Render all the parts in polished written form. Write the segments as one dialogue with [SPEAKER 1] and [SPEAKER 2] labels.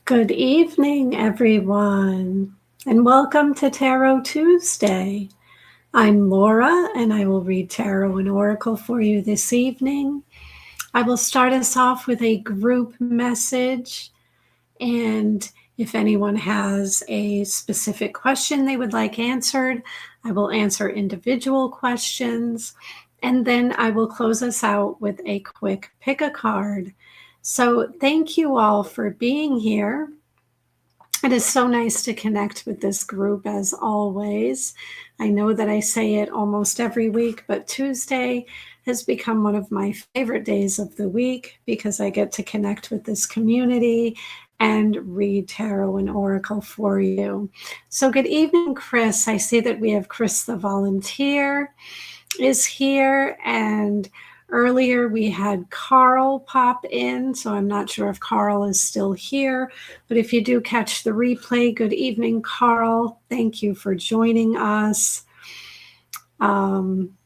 [SPEAKER 1] Good evening, everyone, and welcome to Tarot Tuesday. I'm Laura, and I will read Tarot and Oracle for you this evening. I will start us off with a group message, and if anyone has a specific question they would like answered, I will answer individual questions, and then I will close us out with a quick pick a card. So thank you all for being here. It is so nice to connect with this group as always. I know that I say it almost every week, but Tuesday has become one of my favorite days of the week because I get to connect with this community and read tarot and oracle for you. So good evening, Chris. I see that we have Chris the volunteer is here, and earlier we had Carl pop in, so I'm not sure if Carl is still here, but if you do catch the replay, good evening, Carl. Thank you for joining us.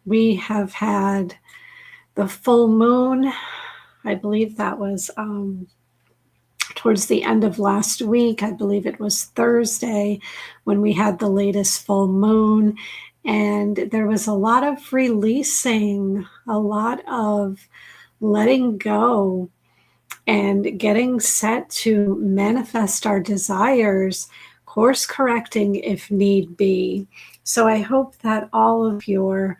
[SPEAKER 1] We have had the full moon. I believe that was towards the end of last week. I believe it was Thursday when we had the latest full moon. And there was a lot of releasing, a lot of letting go and getting set to manifest our desires, course correcting if need be. So I hope that all of your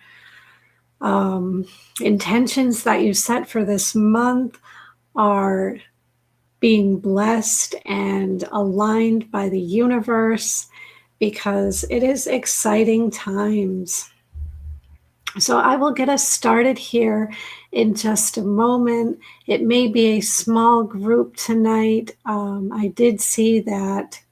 [SPEAKER 1] intentions that you set for this month are being blessed and aligned by the universe, because it is exciting times. So I will get us started here in just a moment. It may be a small group tonight. I did see that,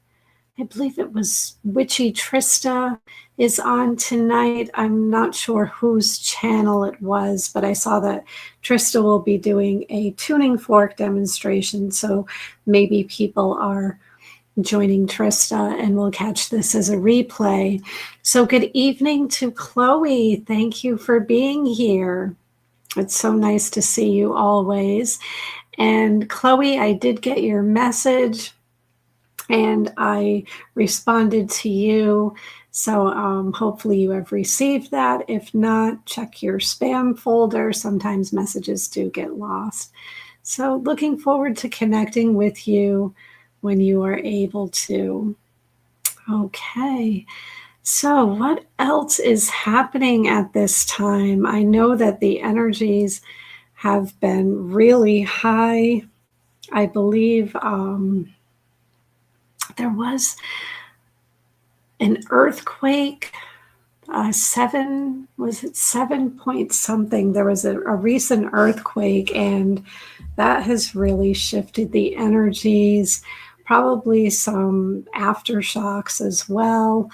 [SPEAKER 1] I believe it was Witchy Trista is on tonight. I'm not sure whose channel it was, but I saw that Trista will be doing a tuning fork demonstration. So maybe people are joining Trista and we'll catch this as a replay. So good evening to Chloe. Thank you for being here. It's so nice to see you always. And Chloe, I did get your message and I responded to you. So hopefully you have received that. If not, check your spam folder. Sometimes messages do get lost. So looking forward to connecting with you when you are able to. Okay, so what else is happening at this time? I know that the energies have been really high. I believe there was an earthquake, was it 7 point something? There was a recent earthquake, and that has really shifted the energies. Probably some aftershocks as well.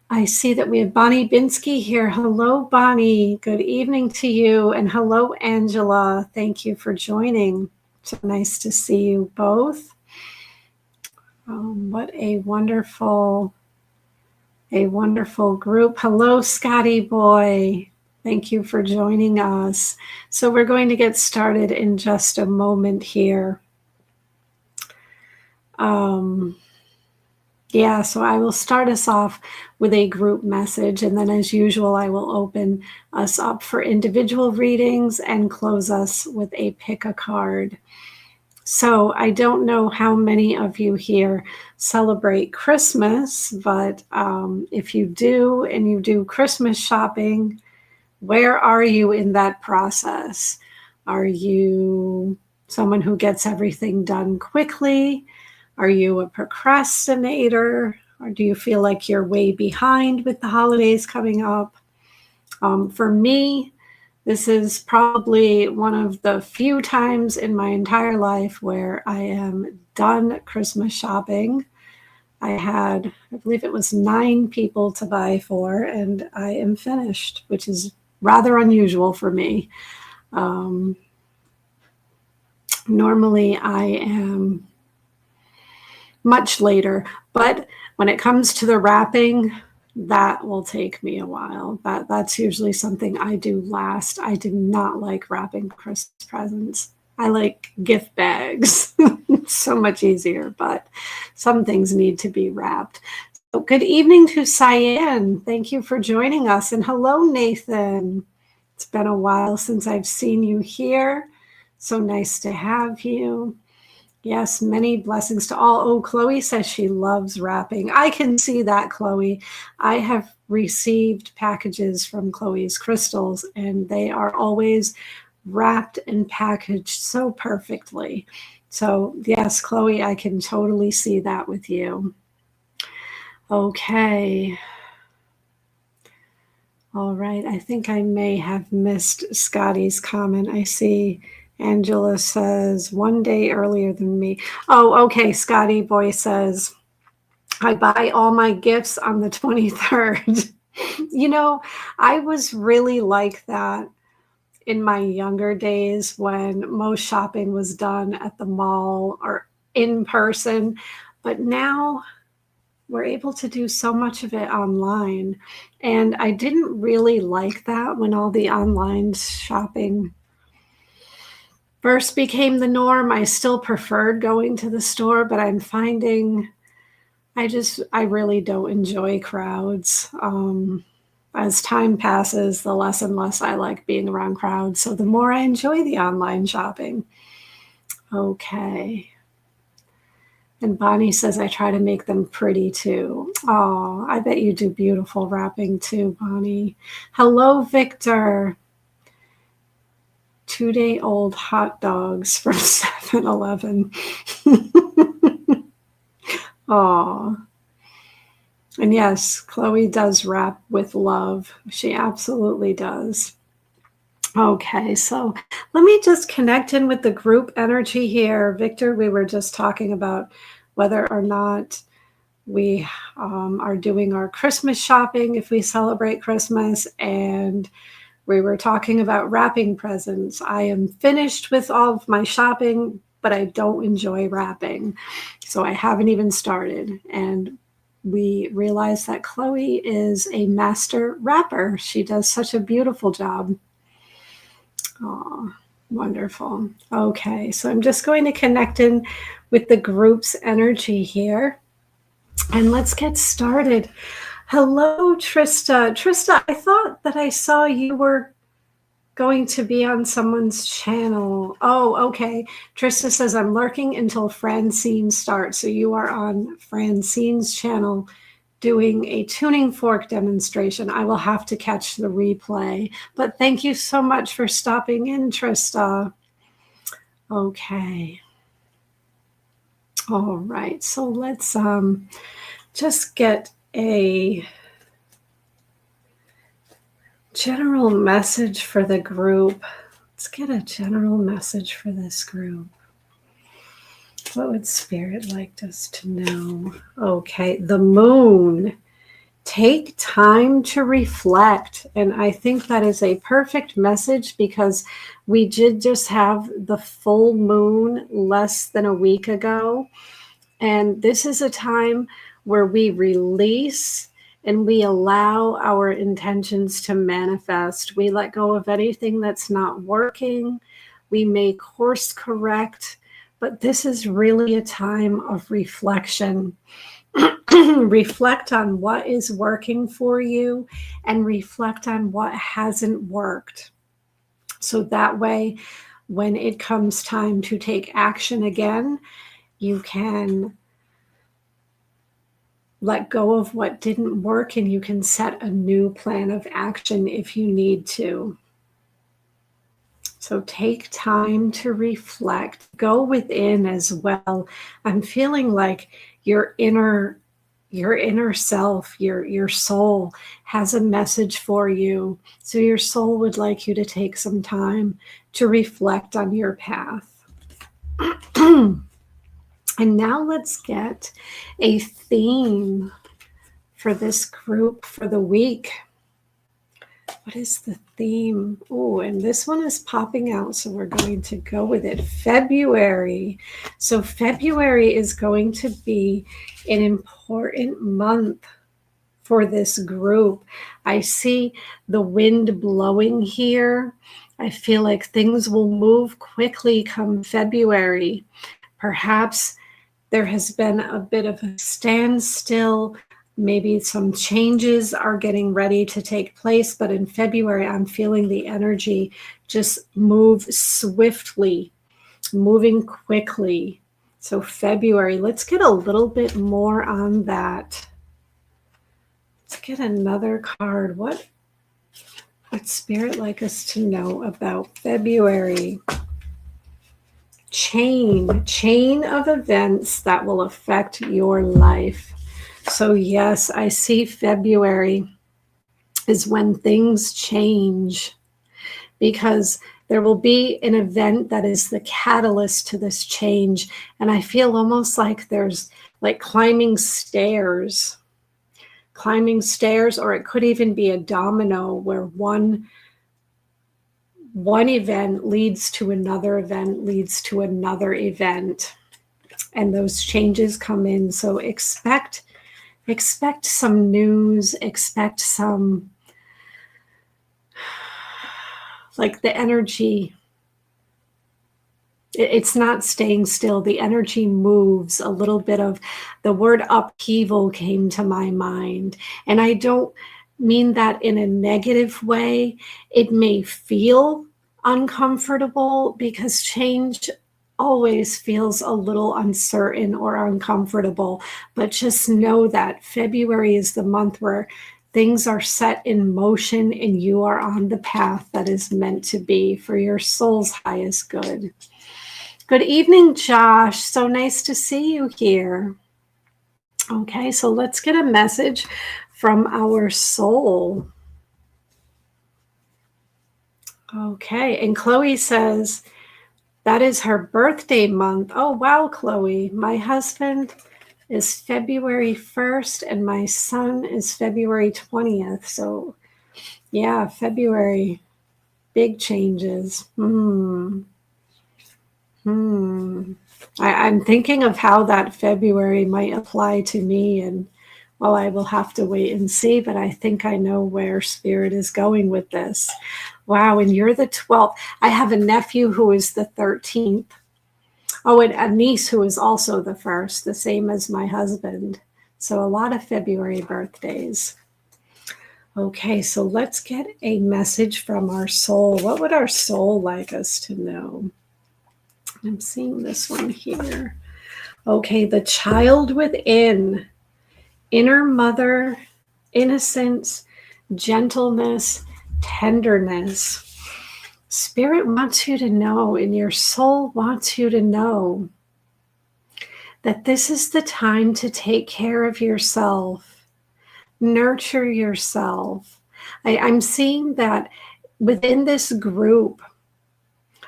[SPEAKER 1] I see that we have Bonnie Binsky here. Hello, Bonnie. Good evening to you. And hello, Angela. Thank you for joining. So nice to see you both. What a wonderful group. Hello, Scotty boy. Thank you for joining us. So we're going to get started in just a moment here. So I will start us off with a group message, and then as usual, I will open us up for individual readings and close us with a pick a card. So I don't know how many of you here celebrate Christmas, but if you do and you do Christmas shopping, where are you in that process? Are you someone who gets everything done quickly? Are you a procrastinator? Or do you feel like you're way behind with the holidays coming up? For me, this is probably one of the few times in my entire life where I am done Christmas shopping. I believe it was 9 people to buy for, and I am finished, which is rather unusual for me. Normally I am much later, but when it comes to the wrapping, that will take me a while. That's usually something I do last. I do not like wrapping Christmas presents. I like gift bags. It's so much easier, but some things need to be wrapped. So good evening to Cyan. Thank you for joining us. And hello, Nathan. It's been a while since I've seen you here. So nice to have you. Yes, many blessings to all. Oh, Chloe says she loves wrapping. I can see that, Chloe. I have received packages from Chloe's Crystals, and they are always wrapped and packaged so perfectly. So, yes, Chloe, I can totally see that with you. Okay. All right. I think I may have missed Scotty's comment. I see Angela says 1 day earlier than me. Oh, okay. Scotty boy says, I buy all my gifts on the 23rd. You know, I was really like that in my younger days when most shopping was done at the mall or in person. But now we're able to do so much of it online. And I didn't really like that when all the online shopping first became the norm. I still preferred going to the store, but I'm finding I really don't enjoy crowds. As time passes, the less and less I like being around crowds. So the more I enjoy the online shopping. Okay. And Bonnie says I try to make them pretty too. Oh, I bet you do beautiful wrapping too, Bonnie. Hello, Victor. 2-day-old hot dogs from 7-Eleven. Oh. And yes, Chloe does wrap with love. She absolutely does. Okay, so let me just connect in with the group energy here. Victor, we were just talking about whether or not we are doing our Christmas shopping if we celebrate Christmas, and we were talking about wrapping presents. I am finished with all of my shopping, but I don't enjoy wrapping, so I haven't even started. And we realized that Chloe is a master wrapper. She does such a beautiful job. Oh, wonderful. Okay, so I'm just going to connect in with the group's energy here. And let's get started. Hello, Trista. Trista, I thought that I saw you were going to be on someone's channel. Oh, okay. Trista says, I'm lurking until Francine starts. So you are on Francine's channel doing a tuning fork demonstration. I will have to catch the replay. But thank you so much for stopping in, Trista. Okay. All right. So let's just get a general message for the group. Let's get a general message for this group. What would Spirit like us to know? Okay, the moon. Take time to reflect. And I think that is a perfect message because we did just have the full moon less than a week ago. And this is a time where we release and we allow our intentions to manifest. We let go of anything that's not working. We may course correct, but this is really a time of reflection. Reflect on what is working for you and reflect on what hasn't worked. So that way, when it comes time to take action again, you can let go of what didn't work and you can set a new plan of action if you need to. So take time to reflect, go within as well. I'm feeling like your inner self, your soul has a message for you. So your soul would like you to take some time to reflect on your path. And now let's get a theme for this group for the week. What is the theme? Oh, and this one is popping out, so we're going to go with it. February. So February is going to be an important month for this group. I see the wind blowing here, I feel like things will move quickly come February. Perhaps there has been a bit of a standstill. Maybe some changes are getting ready to take place, but in February, I'm feeling the energy just move swiftly, moving quickly. So February, let's get a little bit more on that. Let's get another card. What Spirit like us to know about February? Chain of events that will affect your life. So yes, I see February is when things change, because there will be an event that is the catalyst to this change. And I feel almost like there's like climbing stairs, or it could even be a domino where one event leads to another event, leads to another event, and those changes come in. So expect some news, expect some, like the energy, it's not staying still. The energy moves. A little bit of the word upheaval came to my mind. And I don't mean that in a negative way. It may feel uncomfortable because change always feels a little uncertain or uncomfortable. But just know that February is the month where things are set in motion and you are on the path that is meant to be for your soul's highest good. Good evening, Josh. So nice to see you here. Okay, so let's get a message from our soul. Okay, and Chloe says that is her birthday month. Oh, wow, Chloe. My husband is February 1st and my son is February 20th. So, yeah, February, big changes. I'm thinking of how that February might apply to me, and well, I will have to wait and see, but I think I know where Spirit is going with this. Wow, and you're the 12th. I have a nephew who is the 13th. Oh, and a niece who is also the 1st, the same as my husband. So a lot of February birthdays. Okay, so let's get a message from our soul. What would our soul like us to know? I'm seeing this one here. Okay, the child within, inner mother, innocence, gentleness, tenderness. Spirit wants you to know, and your soul wants you to know, that this is the time to take care of yourself, nurture yourself. I'm seeing that within this group,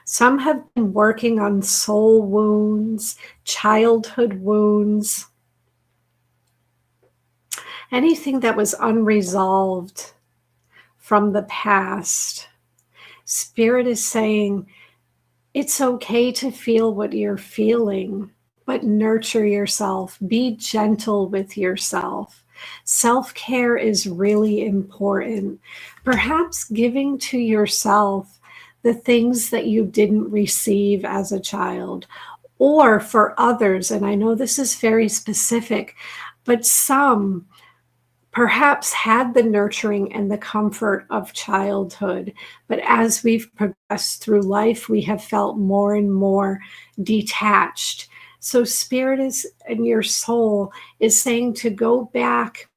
[SPEAKER 1] some have been working on soul wounds, childhood wounds, anything that was unresolved from the past. Spirit is saying it's okay to feel what you're feeling, but nurture yourself. Be gentle with yourself. Self-care is really important. Perhaps giving to yourself the things that you didn't receive as a child, or for others, and I know this is very specific, but some perhaps had the nurturing and the comfort of childhood, but as we've progressed through life, we have felt more and more detached. So Spirit is, and your soul is saying to go back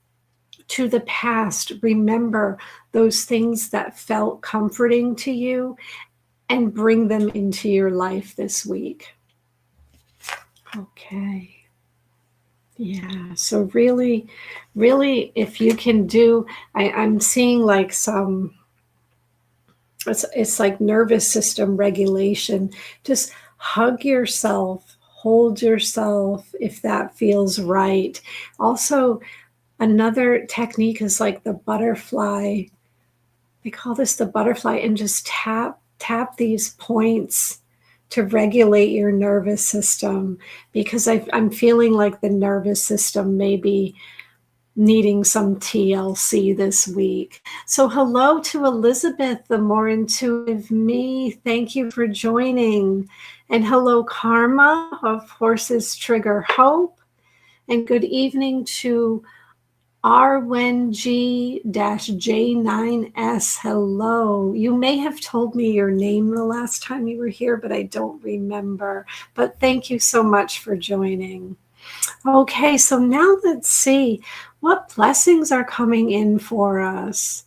[SPEAKER 1] to the past, remember those things that felt comforting to you, and bring them into your life this week. Okay. Yeah, so really, if you can do, I'm seeing like some, it's like nervous system regulation. Just hug yourself, hold yourself if that feels right. Also, another technique is like the butterfly. They call this the butterfly, and just tap these points to regulate your nervous system, because I'm feeling like the nervous system may be needing some TLC this week. So hello to Elizabeth, the more intuitive me. Thank you for joining. And hello, Karma of Horses Trigger Hope. And good evening to RWNG-J9S. Hello. You may have told me your name the last time you were here, but I don't remember. But thank you so much for joining. Okay, so now let's see what blessings are coming in for us.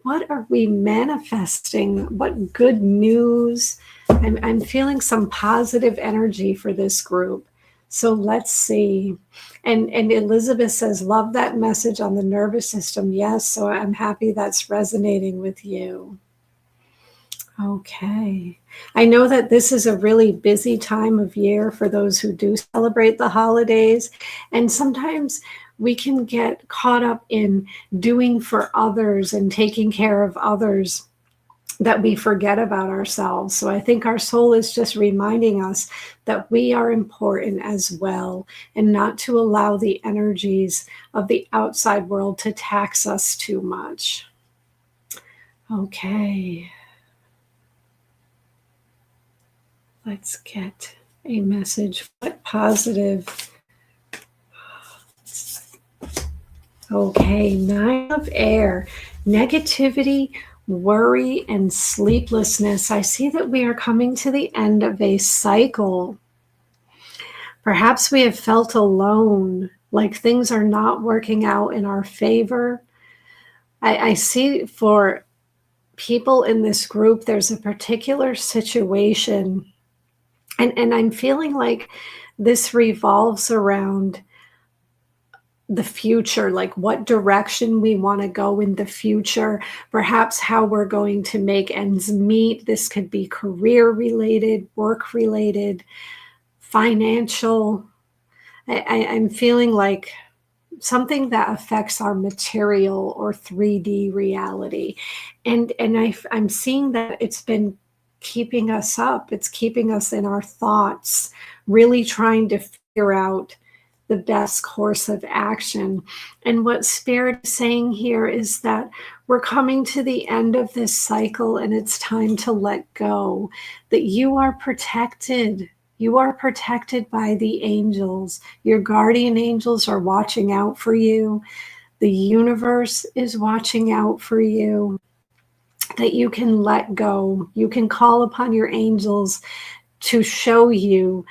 [SPEAKER 1] What are we manifesting? What good news? I'm feeling some positive energy for this group. So let's see. And Elizabeth says, love that message on the nervous system. Yes, so I'm happy that's resonating with you. Okay. I know that this is a really busy time of year for those who do celebrate the holidays. And sometimes we can get caught up in doing for others and taking care of others that we forget about ourselves. So I think our soul is just reminding us that we are important as well, and not to allow the energies of the outside world to tax us too much. Okay. Let's get a message. What positive? Okay, 9 of air. Negativity, worry, and sleeplessness. I see that we are coming to the end of a cycle. Perhaps we have felt alone, like things are not working out in our favor. I see for people in this group, there's a particular situation. And I'm feeling like this revolves around the future, like what direction we want to go in the future, perhaps how we're going to make ends meet. This could be career related, work related, financial. I'm feeling like something that affects our material or 3D reality. And I'm seeing that it's been keeping us up. It's keeping us in our thoughts, really trying to figure out the best course of action. And what Spirit is saying here is that we're coming to the end of this cycle and it's time to let go, that you are protected. You are protected by the angels. Your guardian angels are watching out for you. The universe is watching out for you, that you can let go. You can call upon your angels to show you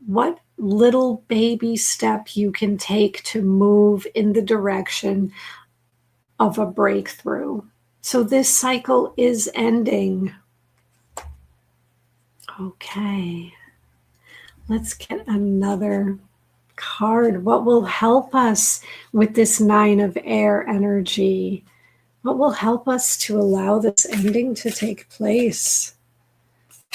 [SPEAKER 1] what little baby step you can take to move in the direction of a breakthrough. So this cycle is ending. Okay. Let's get another card. What will help us with this 9 of air energy? What will help us to allow this ending to take place?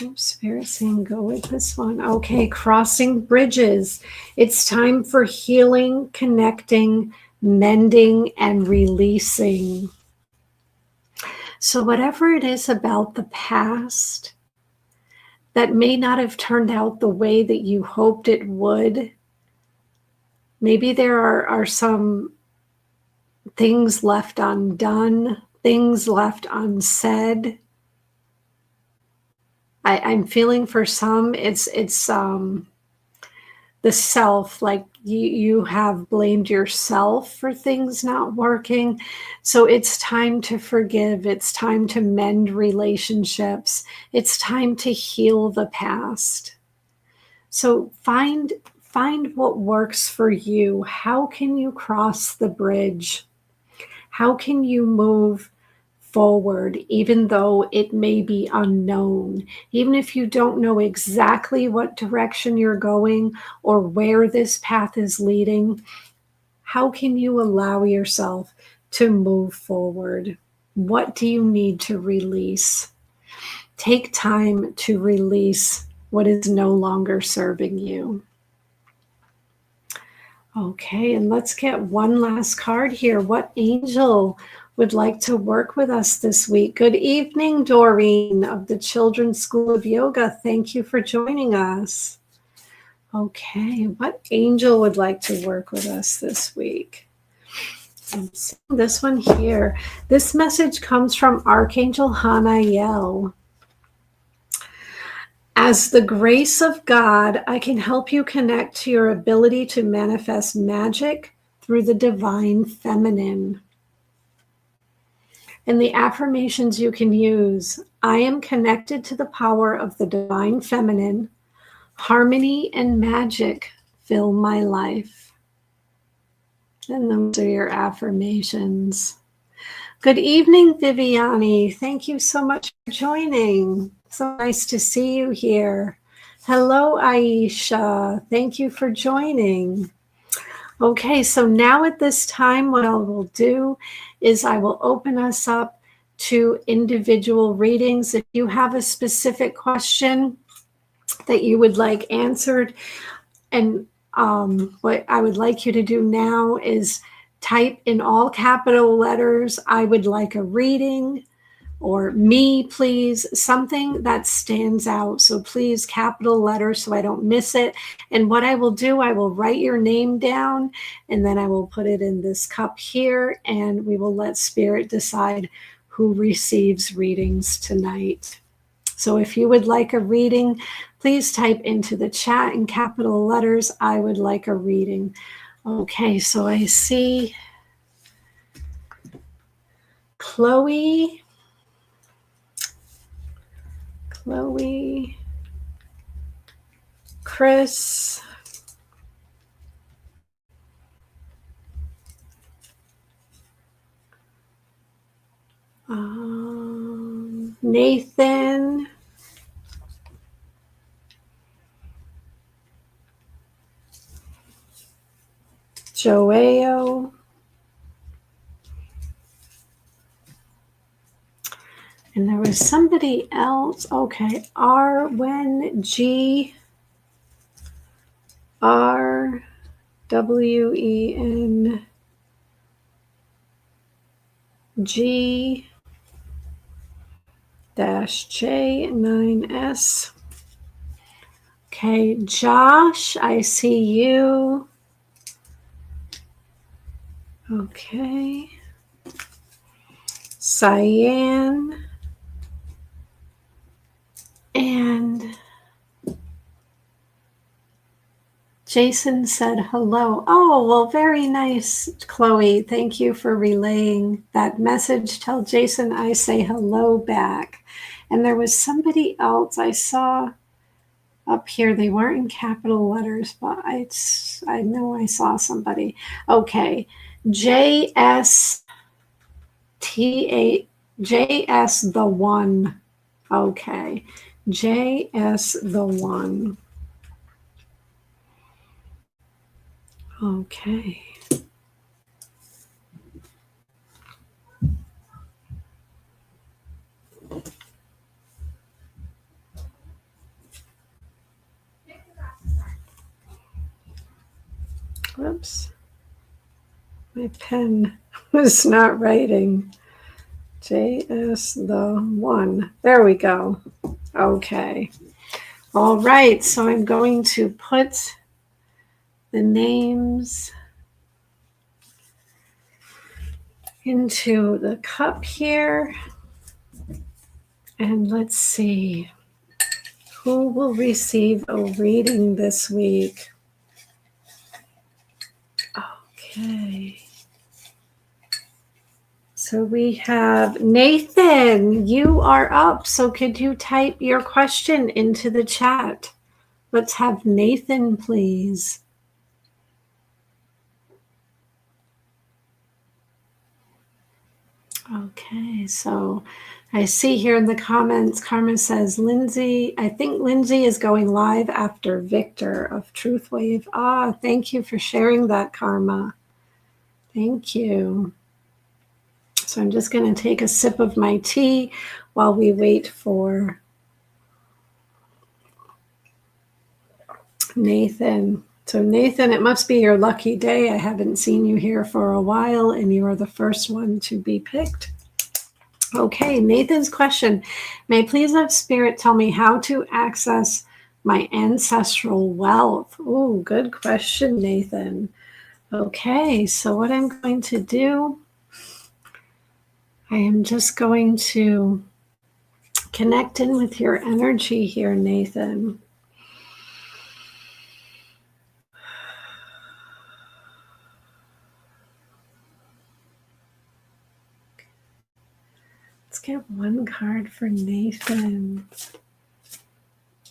[SPEAKER 1] Oh, Spirit saying go with this one. Okay, crossing bridges. It's time for healing, connecting, mending, and releasing. So whatever it is about the past that may not have turned out the way that you hoped it would, maybe there are some things left undone, things left unsaid. I'm feeling for some, it's the self, like you have blamed yourself for things not working. So it's time to forgive. It's time to mend relationships. It's time to heal the past. So find what works for you. How can you cross the bridge? How can you move forward, even though it may be unknown, even if you don't know exactly what direction you're going or where this path is leading? How can you allow yourself to move forward? What do you need to release? Take time to release what is no longer serving you. Okay, and let's get one last card here. What angel would like to work with us this week? Good evening, Doreen of the Children's School of Yoga. Thank you for joining us. Okay, what angel would like to work with us this week? I'm seeing this one here. This message comes from Archangel Hanael. As the grace of God, I can help you connect to your ability to manifest magic through the divine feminine. And the affirmations you can use: I am connected to the power of the divine feminine. Harmony and magic fill my life. And those are your affirmations. Good evening, Viviani. Thank you so much for joining. So nice to see you here. Hello, Aisha. Thank you for joining. Okay, so now at this time, what I will do is I will open us up to individual readings. If you have a specific question that you would like answered, and what I would like you to do now is type in all capital letters, I would like a reading, or me, please, something that stands out. So please, capital letters, so I don't miss it. And what I will do, I will write your name down, and then I will put it in this cup here, and we will let Spirit decide who receives readings tonight. So if you would like a reading, please type into the chat in capital letters, I would like a reading. Okay, so I see Chloe, Chris, Nathan, Joao, and there was somebody else. Okay, Arwen, G, R, W-E-N, G, dash J, 9S. Okay, Josh, I see you. Okay. Cyan. And Jason said hello. Oh, well, very nice, Chloe. Thank you for relaying that message. Tell Jason I say hello back. And there was somebody else I saw up here. They weren't in capital letters, but I know I saw somebody. Okay. JS the one. Okay. JS the one. Okay. Whoops. My pen was not writing. JS the one. There we go. Okay. All right. So I'm going to put the names into the cup here. And let's see who will receive a reading this week. Okay. So we have Nathan, you are up. So could you type your question into the chat? Let's have Nathan, please. Okay, so I see here in the comments, Karma says, Lindsay, I think Lindsay is going live after Victor of Truth Wave. Thank you for sharing that, Karma. Thank you. So I'm just going to take a sip of my tea while we wait for Nathan. So Nathan, it must be your lucky day. I haven't seen you here for a while, and you are the first one to be picked. Okay, Nathan's question. May please have Spirit tell me how to access my ancestral wealth? Oh, good question, Nathan. Okay, so what I'm going to do, I am just going to connect in with your energy here, Nathan. Let's get one card for Nathan.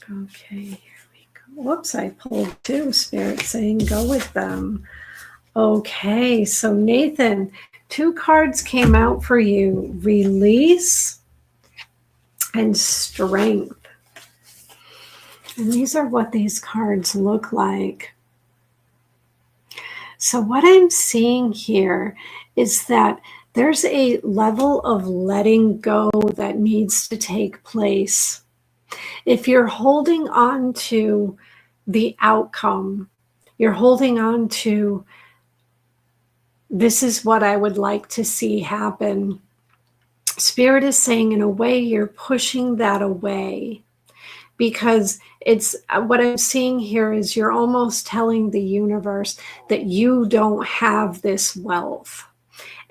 [SPEAKER 1] Okay, here we go. Whoops, I pulled two. Spirit saying go with them. Okay, so Nathan, two cards came out for you: release and strength. And these are what these cards look like. So what I'm seeing here is that there's a level of letting go that needs to take place. If you're holding on to the outcome, you're holding on to, this is what I would like to see happen. Spirit is saying, in a way, you're pushing that away, because it's what I'm seeing here is you're almost telling the universe that you don't have this wealth.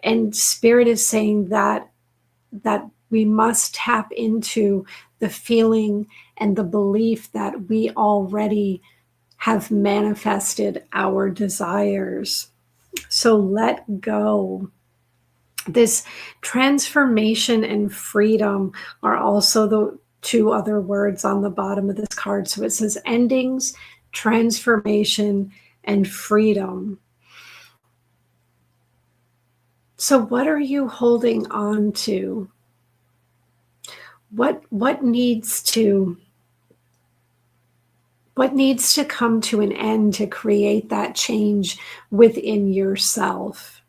[SPEAKER 1] And Spirit is saying that we must tap into the feeling and the belief that we already have manifested our desires. So let go. This transformation and freedom are also the two other words on the bottom of this card. So it says endings, transformation, and freedom. So what are you holding on to? What needs to come to an end to create that change within yourself?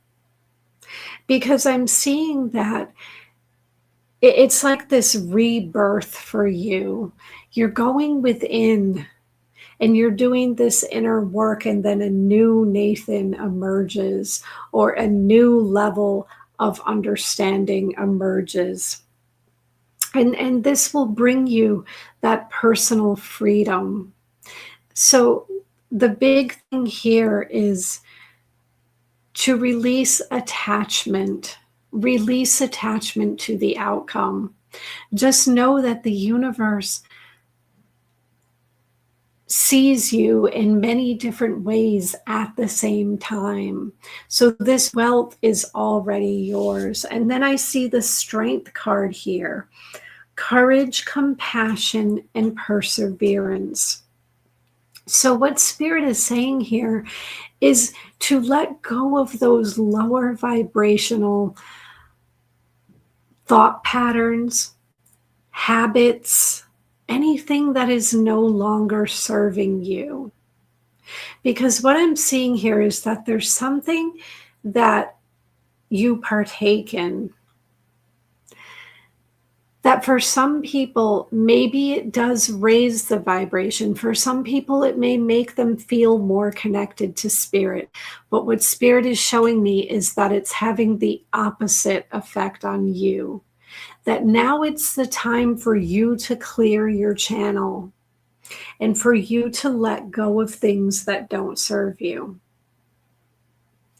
[SPEAKER 1] Because I'm seeing that it's like this rebirth for you. You're going within and you're doing this inner work, and then a new Nathan emerges, or a new level of understanding emerges. And this will bring you that personal freedom. So the big thing here is to release attachment to the outcome. Just know that the universe sees you in many different ways at the same time. So this wealth is already yours. And then I see the strength card here: courage, compassion, and perseverance. So what Spirit is saying here is to let go of those lower vibrational thought patterns, habits, anything that is no longer serving you. Because what I'm seeing here is that there's something that you partake in that for some people, maybe it does raise the vibration. For some people, it may make them feel more connected to Spirit. But what Spirit is showing me is that it's having the opposite effect on you. That now it's the time for you to clear your channel and for you to let go of things that don't serve you.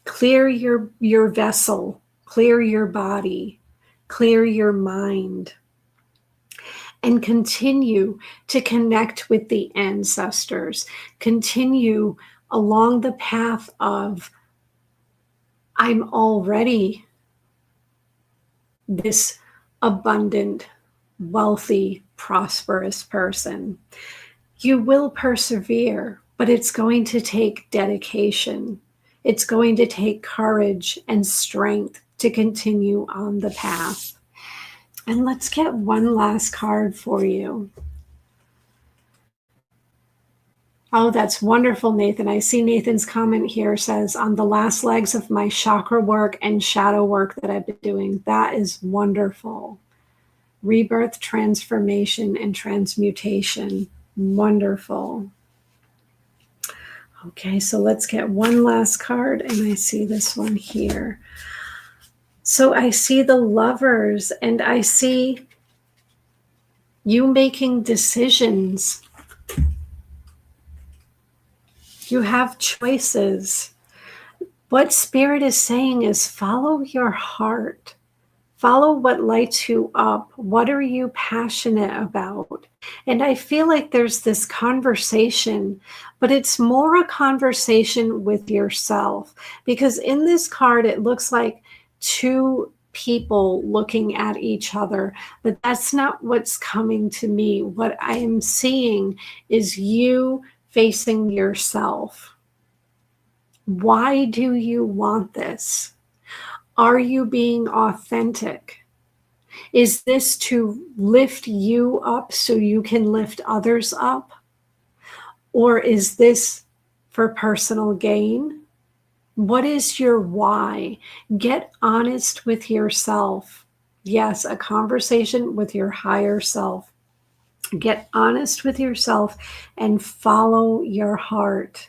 [SPEAKER 1] Clear your vessel, clear your body, clear your mind, and continue to connect with the ancestors. Continue along the path of, I'm already this abundant, wealthy, prosperous person. You will persevere, but it's going to take dedication. It's going to take courage and strength to continue on the path. And let's get one last card for you. Oh, that's wonderful, Nathan. I see Nathan's comment here says, on the last legs of my chakra work and shadow work that I've been doing. That is wonderful. Rebirth, transformation, and transmutation. Wonderful. Okay, so let's get one last card, and I see this one here. So I see the Lovers, and I see you making decisions. You have choices. What Spirit is saying is follow your heart. Follow what lights you up. What are you passionate about? And I feel like there's this conversation, but it's more a conversation with yourself. Because in this card, it looks like two people looking at each other, but that's not what's coming to me. What I am seeing is you facing yourself. Why do you want this? Are you being authentic? Is this to lift you up so you can lift others up? Or is this for personal gain? What is your why? Get honest with yourself. Yes, a conversation with your higher self. Get honest with yourself and follow your heart.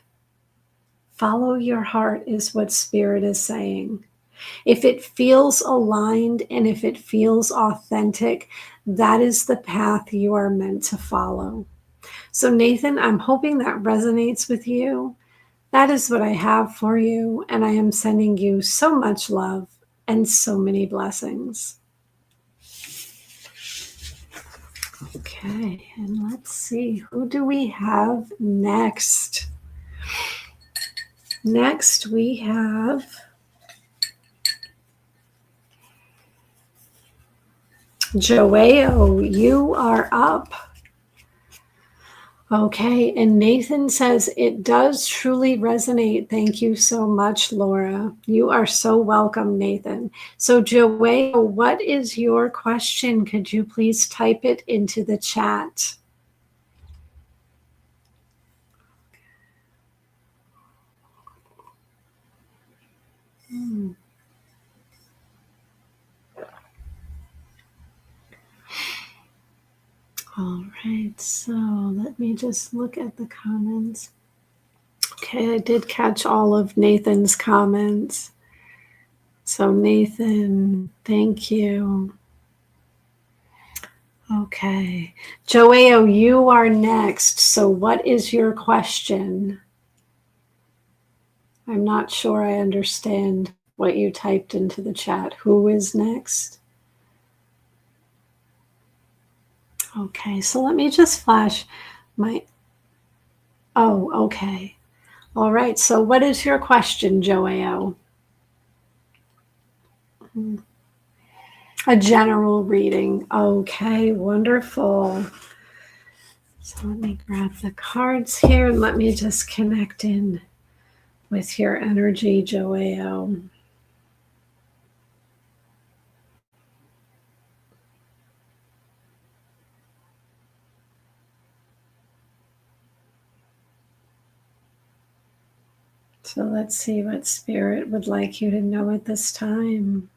[SPEAKER 1] Follow your heart is what Spirit is saying. If it feels aligned and if it feels authentic, that is the path you are meant to follow. So, Nathan, I'm hoping that resonates with you. That is what I have for you, and I am sending you so much love and so many blessings. Okay, and let's see, who do we have next? Next, we have Joao. You are up. Okay, and Nathan says, it does truly resonate. Thank you so much, Laura. You are so welcome, Nathan. So, Joao, what is your question? Could you please type it into the chat? All right, so let me just look at the comments. Okay, I did catch all of Nathan's comments. So, Nathan, thank you. Okay. Joao, you are next. So, what is your question? I'm not sure I understand what you typed into the chat. Who is next? Okay, so let me just flash my. Oh, okay. All right, so what is your question, Joao? A general reading. Okay, wonderful. So let me grab the cards here and let me just connect in with your energy, Joao. So let's see what Spirit would like you to know at this time.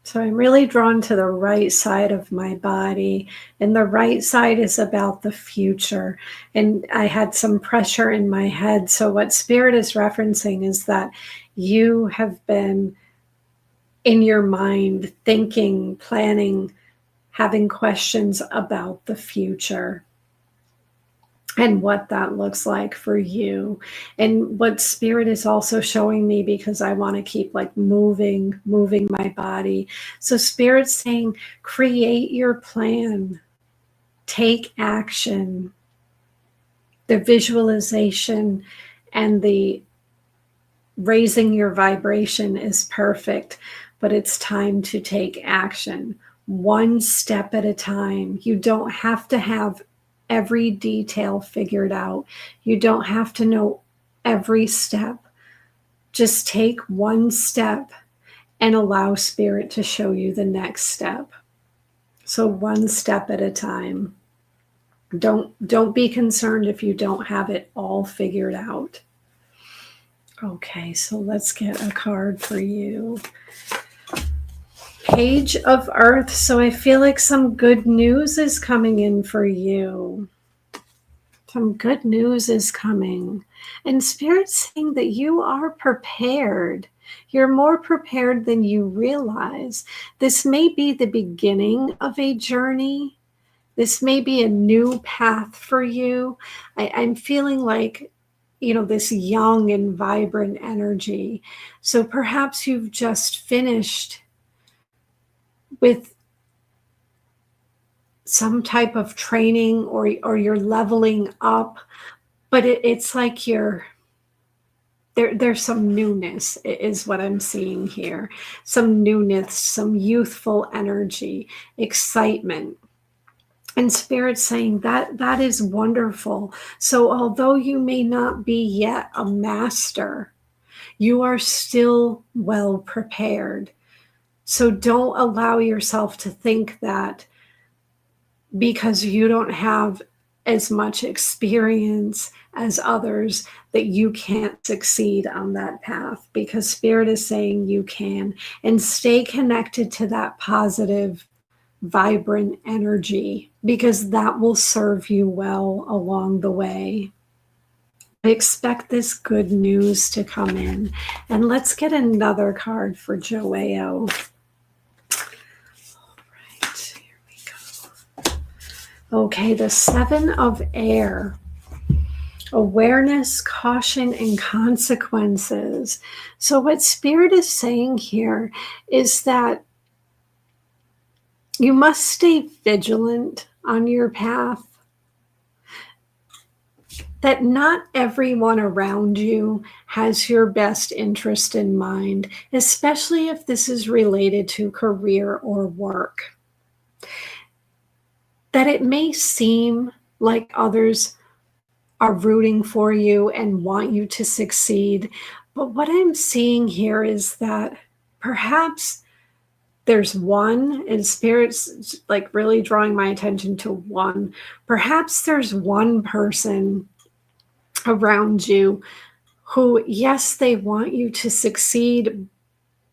[SPEAKER 1] So I'm really drawn to the right side of my body, and the right side is about the future. And I had some pressure in my head. So what Spirit is referencing is that you have been in your mind thinking, planning, having questions about the future and what that looks like for you. And what Spirit is also showing me, because I want to keep like moving my body. So Spirit's saying, create your plan, take action. The visualization and the raising your vibration is perfect, but it's time to take action. One step at a time. You don't have to have every detail figured out. You don't have to know every step. Just take one step and allow Spirit to show you the next step. So one step at a time. Don't be concerned if you don't have it all figured out. Okay, so let's get a card for you. Page of Earth. So I feel like some good news is coming in for you. Some good news is coming. And Spirit's saying that you are prepared. You're more prepared than you realize. This may be the beginning of a journey, This may be a new path for you. I'm feeling like, this young and vibrant energy. So perhaps you've just finished with some type of training, or you're leveling up, but it's like there's some newness, is what I'm seeing here. Some newness, some youthful energy, excitement. And Spirit's saying that is wonderful. So although you may not be yet a master, you are still well prepared. So don't allow yourself to think that because you don't have as much experience as others, that you can't succeed on that path, because Spirit is saying you can. And stay connected to that positive, vibrant energy, because that will serve you well along the way. I expect this good news to come in. And let's get another card for Joao. Okay, the Seven of Air. Awareness, caution, and consequences. So what Spirit is saying here is that you must stay vigilant on your path. That not everyone around you has your best interest in mind, especially if this is related to career or work. That it may seem like others are rooting for you and want you to succeed, but what I'm seeing here is that perhaps there's one, and Spirit's like really drawing my attention to one. Perhaps there's one person around you who, yes, they want you to succeed,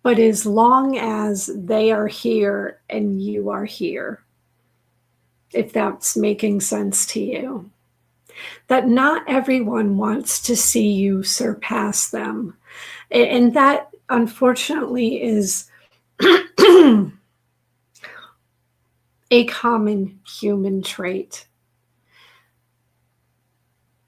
[SPEAKER 1] but as long as they are here and you are here, if that's making sense to you, that not everyone wants to see you surpass them. And that, unfortunately, is a common human trait.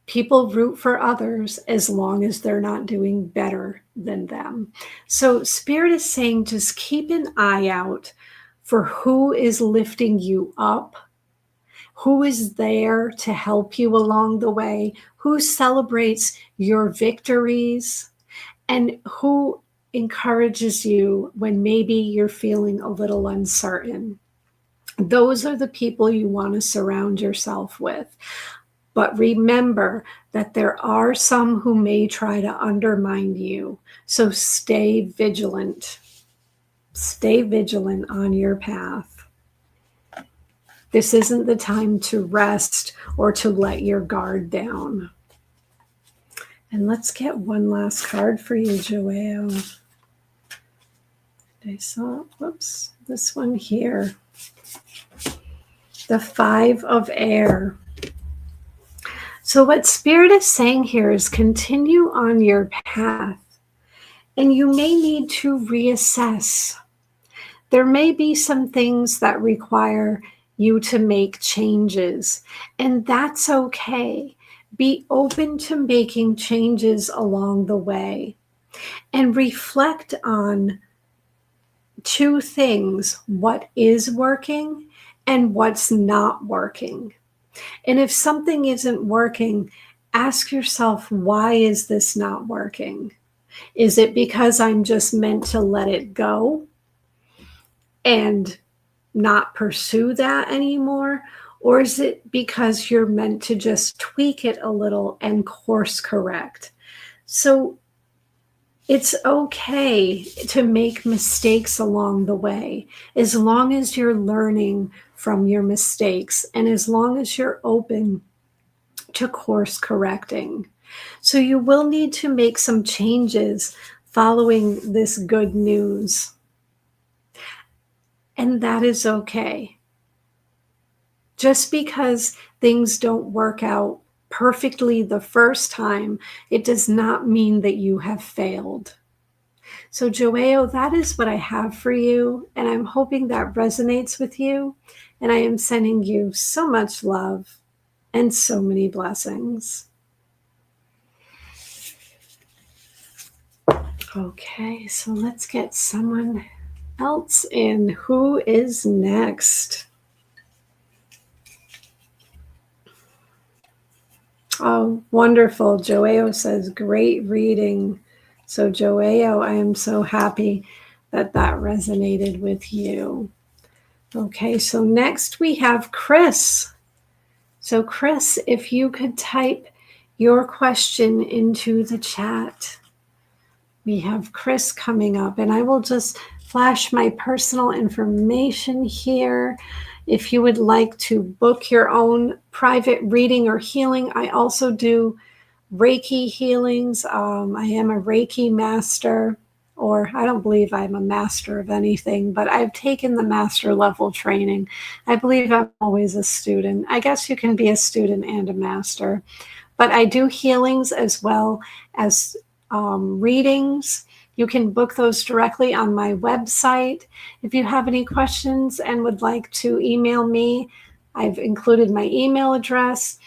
[SPEAKER 1] People root for others as long as they're not doing better than them. So Spirit is saying just keep an eye out for who is lifting you up, who is there to help you along the way, who celebrates your victories, and who encourages you when maybe you're feeling a little uncertain. Those are the people you want to surround yourself with. But remember that there are some who may try to undermine you. So stay vigilant. Stay vigilant on your path. This isn't the time to rest or to let your guard down. And let's get one last card for you, Joao. I saw, whoops, this one here. The Five of Air. So what Spirit is saying here is continue on your path, and you may need to reassess. There may be some things that require you to make changes, and that's okay. Be open to making changes along the way, and reflect on two things: what is working and what's not working. And if something isn't working, ask yourself, why is this not working? Is it because I'm just meant to let it go and not pursue that anymore? Or is it because you're meant to just tweak it a little and course correct? So it's okay to make mistakes along the way, as long as you're learning from your mistakes and as long as you're open to course correcting. So you will need to make some changes following this good news. And that is okay. Just because things don't work out perfectly the first time, it does not mean that you have failed. So Joao, that is what I have for you, and I'm hoping that resonates with you. And I am sending you so much love and so many blessings. Okay, so let's get someone else in. Who is next? Oh, wonderful. Joao says, great reading. So, Joao, I am so happy that that resonated with you. Okay, so next we have Chris. So, Chris, if you could type your question into the chat. We have Chris coming up, and I will just flash my personal information here. If you would like to book your own private reading or healing, I also do Reiki healings. I am a Reiki master, or I don't believe I'm a master of anything, but I've taken the master level training. I believe I'm always a student. I guess you can be a student and a master, but I do healings as well as readings. You can book those directly on my website. If you have any questions and would like to email me, I've included my email address.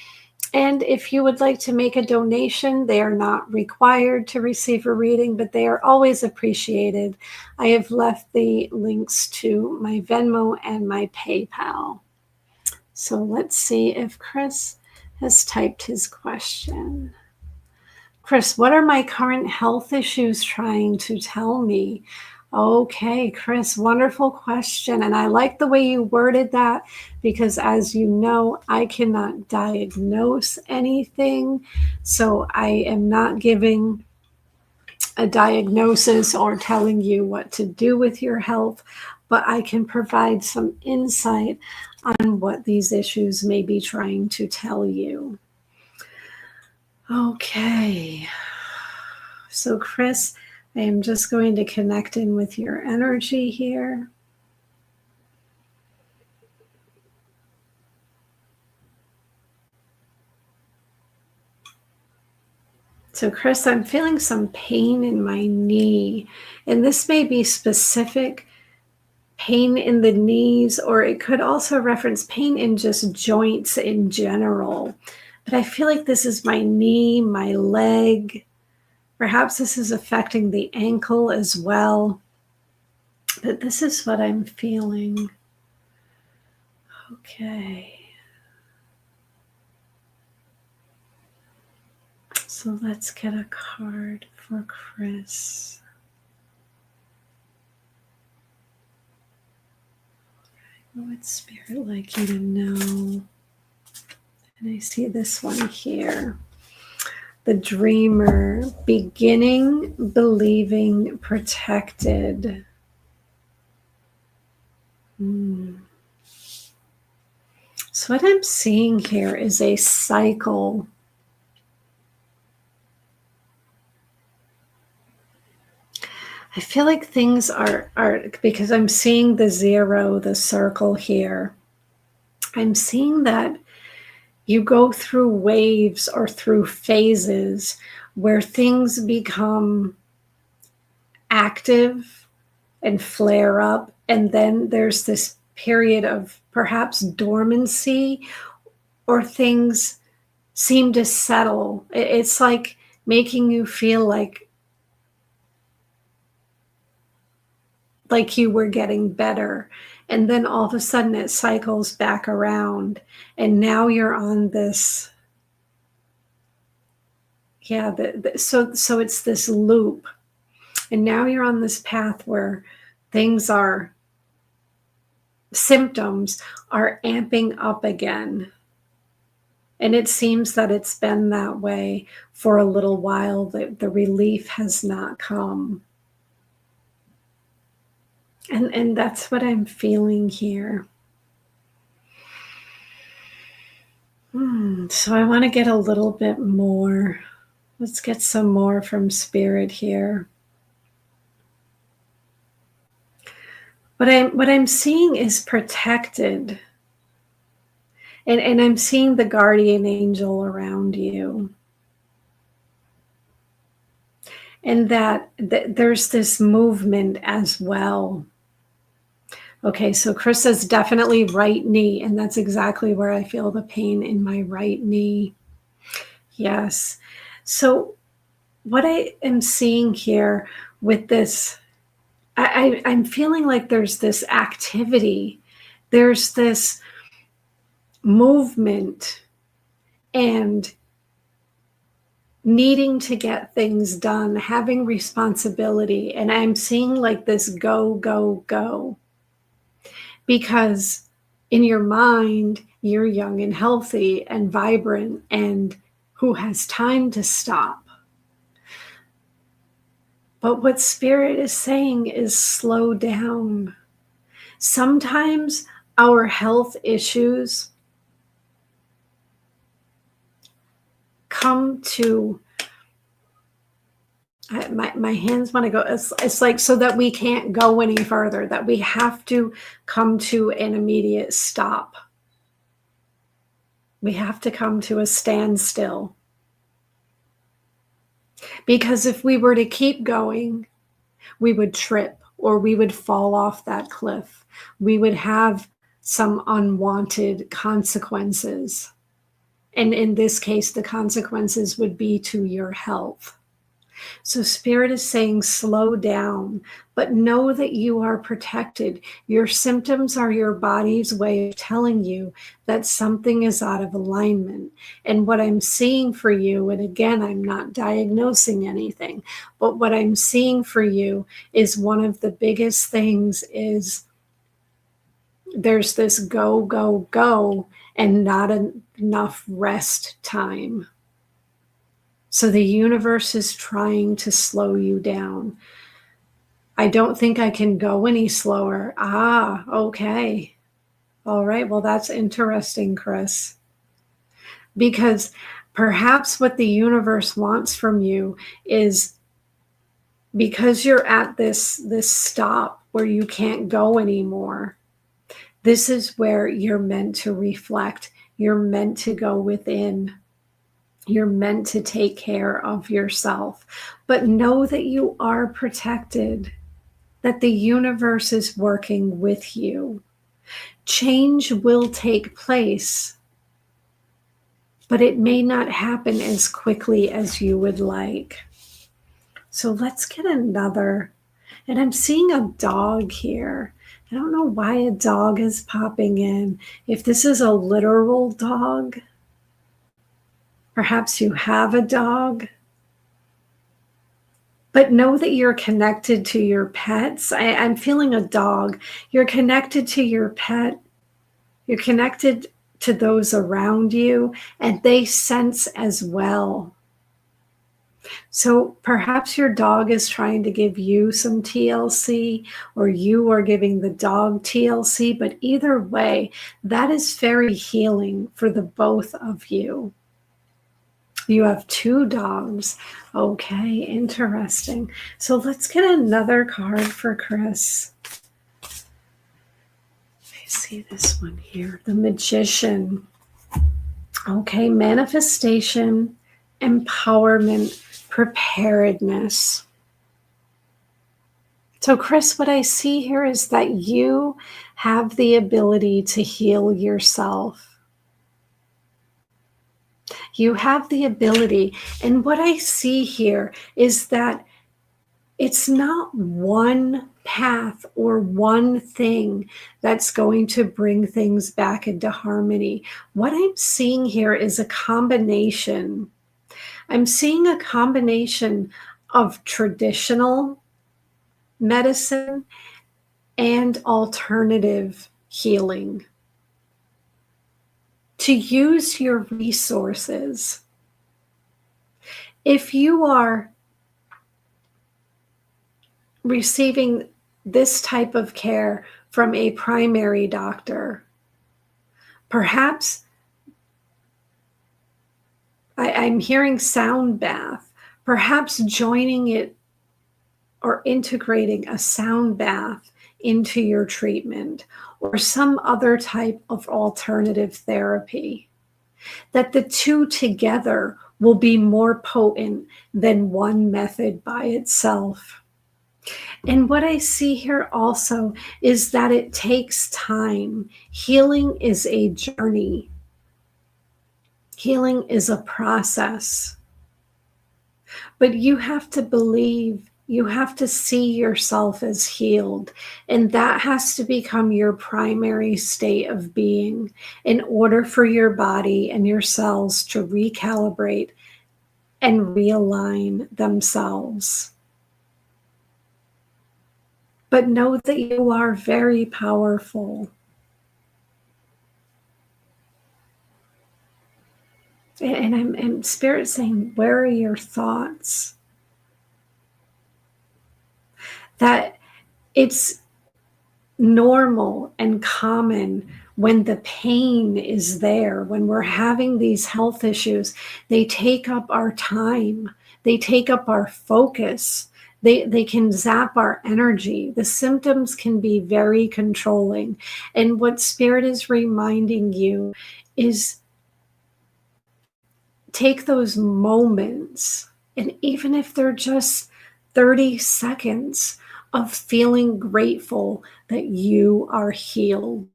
[SPEAKER 1] And if you would like to make a donation, they are not required to receive a reading, but they are always appreciated. I have left the links to my Venmo and my PayPal. So let's see if Chris has typed his question. Chris, what are my current health issues trying to tell me? Okay, Chris, wonderful question. And I like the way you worded that because, as you know, I cannot diagnose anything. So I am not giving a diagnosis or telling you what to do with your health, but I can provide some insight on what these issues may be trying to tell you. Okay. So, Chris, I am just going to connect in with your energy here. So, Chris, I'm feeling some pain in my knee, and this may be specific pain in the knees, or it could also reference pain in just joints in general. But I feel like this is my knee, my leg. Perhaps this is affecting the ankle as well. But this is what I'm feeling. Okay. So let's get a card for Chris. What would Spirit like you to know? And I see this one here. The Dreamer, beginning, believing, protected. So what I'm seeing here is a cycle. I feel like things are because I'm seeing the zero, the circle here. I'm seeing that you go through waves or through phases where things become active and flare up. And then there's this period of perhaps dormancy, or things seem to settle. It's like making you feel like you were getting better. And then all of a sudden it cycles back around. And now you're on this, so it's this loop. And now you're on this path where symptoms are amping up again. And it seems that it's been that way for a little while. The relief has not come. And that's what I'm feeling here. So I want to get a little bit more. Let's get some more from Spirit here. What I'm seeing is protected. And I'm seeing the guardian angel around you. And that there's this movement as well. Okay, so Chris says definitely right knee, and that's exactly where I feel the pain in my right knee. Yes. So what I am seeing here with this, I'm feeling like there's this activity, there's this movement, and needing to get things done, having responsibility. And I'm seeing like this go, go, go. Because in your mind, you're young and healthy and vibrant, and who has time to stop? But what Spirit is saying is slow down. Sometimes our health issues come to, my hands want to go, it's like so that we can't go any further, that we have to come to an immediate stop. We have to come to a standstill. Because if we were to keep going, we would trip or we would fall off that cliff. We would have some unwanted consequences. And in this case, the consequences would be to your health. So Spirit is saying slow down, but know that you are protected. Your symptoms are your body's way of telling you that something is out of alignment. And what I'm seeing for you, and again, I'm not diagnosing anything, but what I'm seeing for you is one of the biggest things is there's this go, go, go, and not enough rest time. So the universe is trying to slow you down. I don't think I can go any slower. Ah, okay. All right. Well, that's interesting, Chris. Because perhaps what the universe wants from you is, because you're at this stop where you can't go anymore, this is where you're meant to reflect. You're meant to go within. You're meant to take care of yourself. But know that you are protected, that the universe is working with you. Change will take place, but it may not happen as quickly as you would like. So let's get another. And I'm seeing a dog here. I don't know why a dog is popping in. If this is a literal dog, perhaps you have a dog. But know that you're connected to your pets. I'm feeling a dog. You're connected to your pet. You're connected to those around you, and they sense as well. So perhaps your dog is trying to give you some TLC, or you are giving the dog TLC, but either way, that is very healing for the both of you. You have two dogs. Okay, interesting. So let's get another card for Chris. I see this one here, the Magician. Okay, manifestation, empowerment, preparedness. So Chris, what I see here is that you have the ability to heal yourself. You have the ability. And what I see here is that it's not one path or one thing that's going to bring things back into harmony. What I'm seeing here is a combination. I'm seeing a combination of traditional medicine and alternative healing. To use your resources. If you are receiving this type of care from a primary doctor, perhaps I'm hearing sound bath, perhaps joining it or integrating a sound bath into your treatment, or some other type of alternative therapy, that the two together will be more potent than one method by itself. And what I see here also is that it takes time. Healing is a journey, healing is a process. But you have to believe, you have to see yourself as healed. And that has to become your primary state of being in order for your body and your cells to recalibrate and realign themselves. But know that you are very powerful. And I'm Spirit saying, where are your thoughts? That it's normal and common when the pain is there, when we're having these health issues, they take up our time, they take up our focus, they can zap our energy. The symptoms can be very controlling. And what Spirit is reminding you is take those moments, and even if they're just 30 seconds of feeling grateful that you are healed,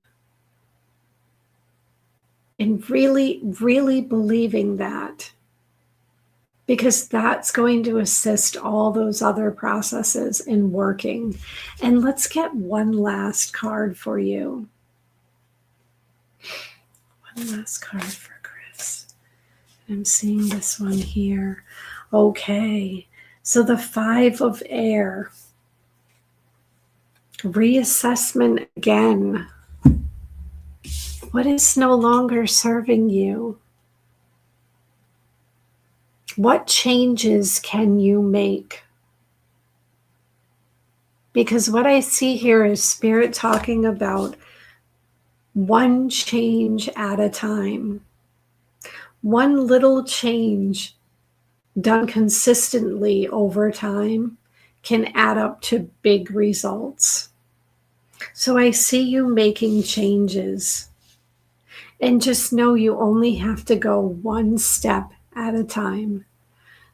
[SPEAKER 1] and really, really believing that, because that's going to assist all those other processes in working. And let's get one last card for you. One last card for Chris. I'm seeing this one here. Okay, so the 5 of air. Reassessment again. What is no longer serving you? What changes can you make? Because what I see here is Spirit talking about one change at a time. One little change done consistently over time can add up to big results. So I see you making changes. And just know you only have to go one step at a time.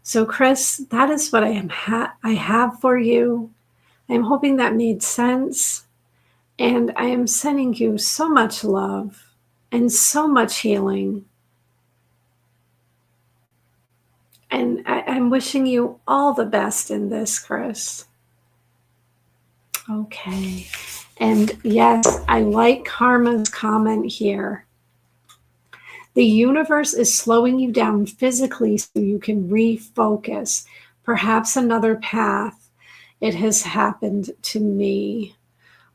[SPEAKER 1] So, Chris, that is what I have for you. I'm hoping that made sense. And I am sending you so much love and so much healing. And I'm wishing you all the best in this, Chris. Okay. And yes, I like Karma's comment here. The universe is slowing you down physically so you can refocus. Perhaps another path. It has happened to me.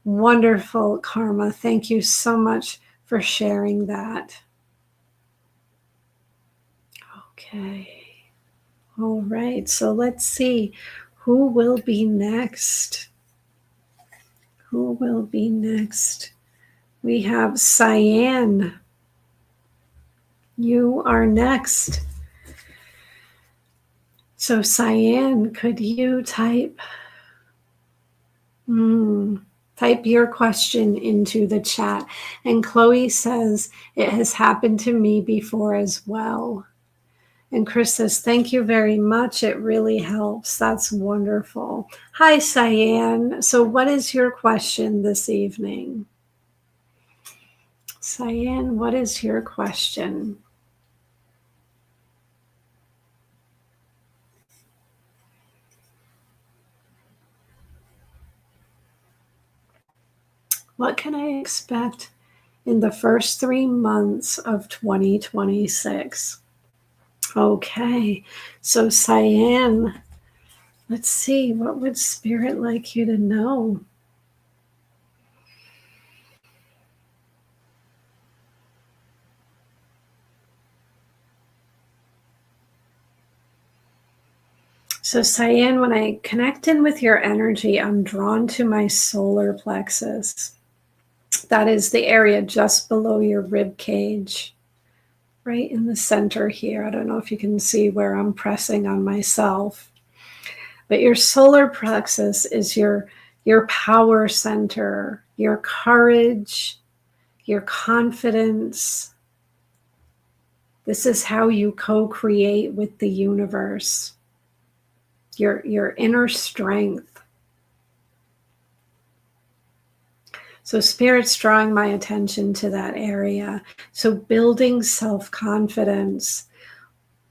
[SPEAKER 1] Wonderful, Karma. Thank you so much for sharing that. Okay. All right. So let's see who will be next. Who will be next? We have Cyan. You are next. So Cyan, could you type your question into the chat? And Chloe says, it has happened to me before as well. And Chris says, thank you very much. It really helps. That's wonderful. Hi, Cyan. So what is your question this evening? Cyan, what is your question? What can I expect in the first 3 months of 2026? Okay, so Cyan, let's see, what would Spirit like you to know? So Cyan, when I connect in with your energy, I'm drawn to my solar plexus. That is the area just below your rib cage, right in the center here. I don't know if you can see where I'm pressing on myself. But your solar plexus is your power center, your courage, your confidence. This is how you co-create with the universe, your inner strength. So Spirit's drawing my attention to that area. So building self-confidence,